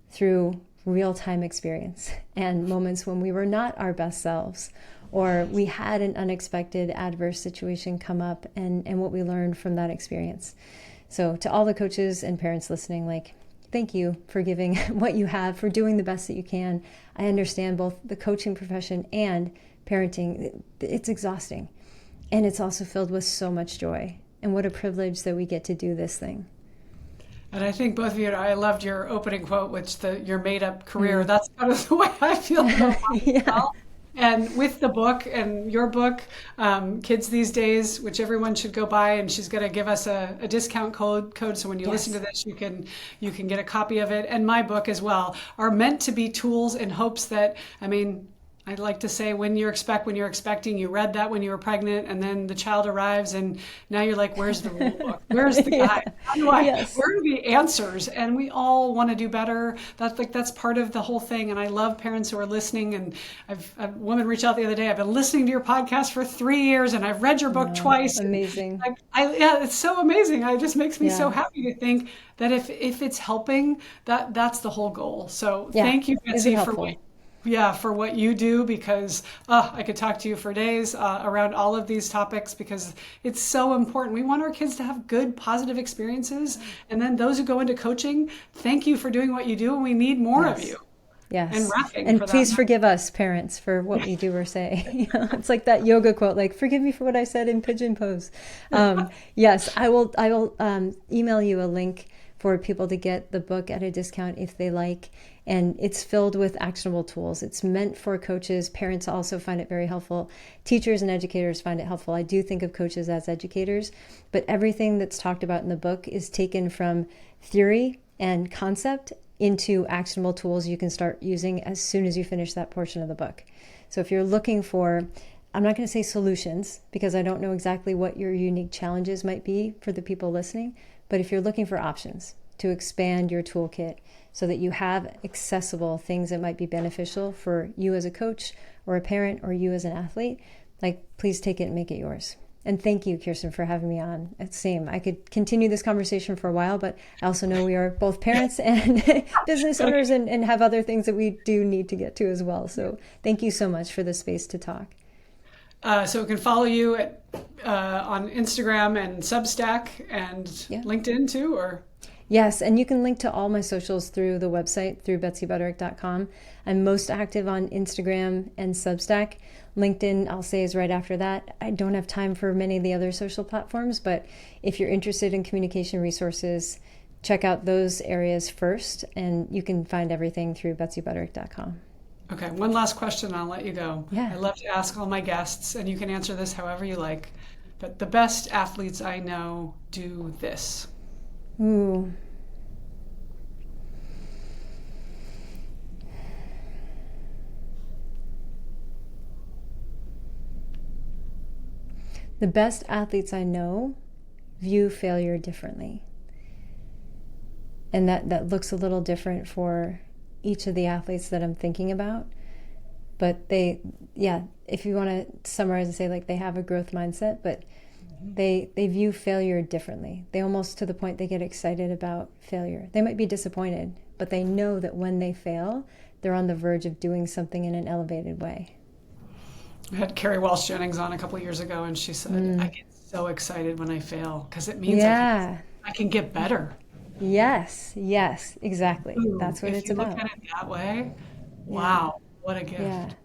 through real-time experience and moments when we were not our best selves, or we had an unexpected adverse situation come up, and what we learned from that experience. So to all the coaches and parents listening, thank you for giving what you have, for doing the best that you can. I understand both the coaching profession and parenting. It's exhausting. And it's also filled with so much joy. And what a privilege that we get to do this thing. And I think both of you, I loved your opening quote, which your made up career. That's kind of the way I feel about myself. And with the book and your book, Kids These Days, which everyone should go buy, and she's going to give us a discount code. So when you listen to this, you can get a copy of it. And my book as well are meant to be tools in hopes that, I mean, I'd like to say when you're expecting, you read that when you were pregnant, and then the child arrives, and now you're like, where's the rule book? Where's the guide? How do where are the answers? And we all want to do better. That's part of the whole thing. And I love parents who are listening. And I've a woman reached out the other day. I've been listening to your podcast for 3 years, and I've read your book twice. Amazing. It's so amazing. It just makes me so happy to think that if it's helping, that's the whole goal. So thank you, Betsy, for what you do, because I could talk to you for days around all of these topics, because it's so important. We want our kids to have good, positive experiences. And then those who go into coaching, thank you for doing what you do. And we need more of you. Yes. And rapping. And please forgive us, parents, for what we do or say. It's like that yoga quote, like, forgive me for what I said in pigeon pose. Yes, I will email you a link for people to get the book at a discount if they like. And it's filled with actionable tools. It's meant for coaches. Parents also find it very helpful. Teachers and educators find it helpful. I do think of coaches as educators, but everything that's talked about in the book is taken from theory and concept into actionable tools you can start using as soon as you finish that portion of the book. So if you're looking for, I'm not going to say solutions, because I don't know exactly what your unique challenges might be for the people listening, but if you're looking for options to expand your toolkit so that you have accessible things that might be beneficial for you as a coach or a parent or you as an athlete, like, please take it and make it yours. And thank you, Kirsten, for having me on. It's same. I could continue this conversation for a while, but I also know we are both parents and business owners and have other things that we do need to get to as well. So thank you so much for the space to talk. So we can follow you on Instagram and Substack and LinkedIn too, or? Yes, and you can link to all my socials through the website, through betsybutterick.com. I'm most active on Instagram and Substack. LinkedIn, I'll say, is right after that. I don't have time for many of the other social platforms, but if you're interested in communication resources, check out those areas first, and you can find everything through betsybutterick.com. Okay, one last question and I'll let you go. Yeah. I love to ask all my guests, and you can answer this however you like, but the best athletes I know do this. Ooh. The best athletes I know view failure differently. And that looks a little different for each of the athletes that I'm thinking about. But if you want to summarize and say, like, they have a growth mindset, but they view failure differently. They almost, to the point they get excited about failure. They might be disappointed, but they know that when they fail, they're on the verge of doing something in an elevated way. I had Carrie Walsh-Jennings on a couple of years ago, and she said, I get so excited when I fail because it means I can get better. Yes, exactly. Ooh, that's what it's about. If you look at it that way, wow, what a gift.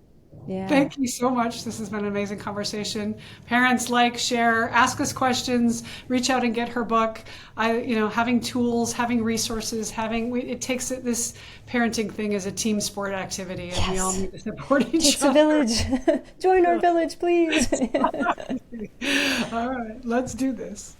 Yeah. Thank you so much. This has been an amazing conversation. Parents, like, share, ask us questions, reach out and get her book. Having tools, having resources, it takes this parenting thing as a team sport activity, and we all need to support each other. It's a village. Join our village, please. All right, let's do this.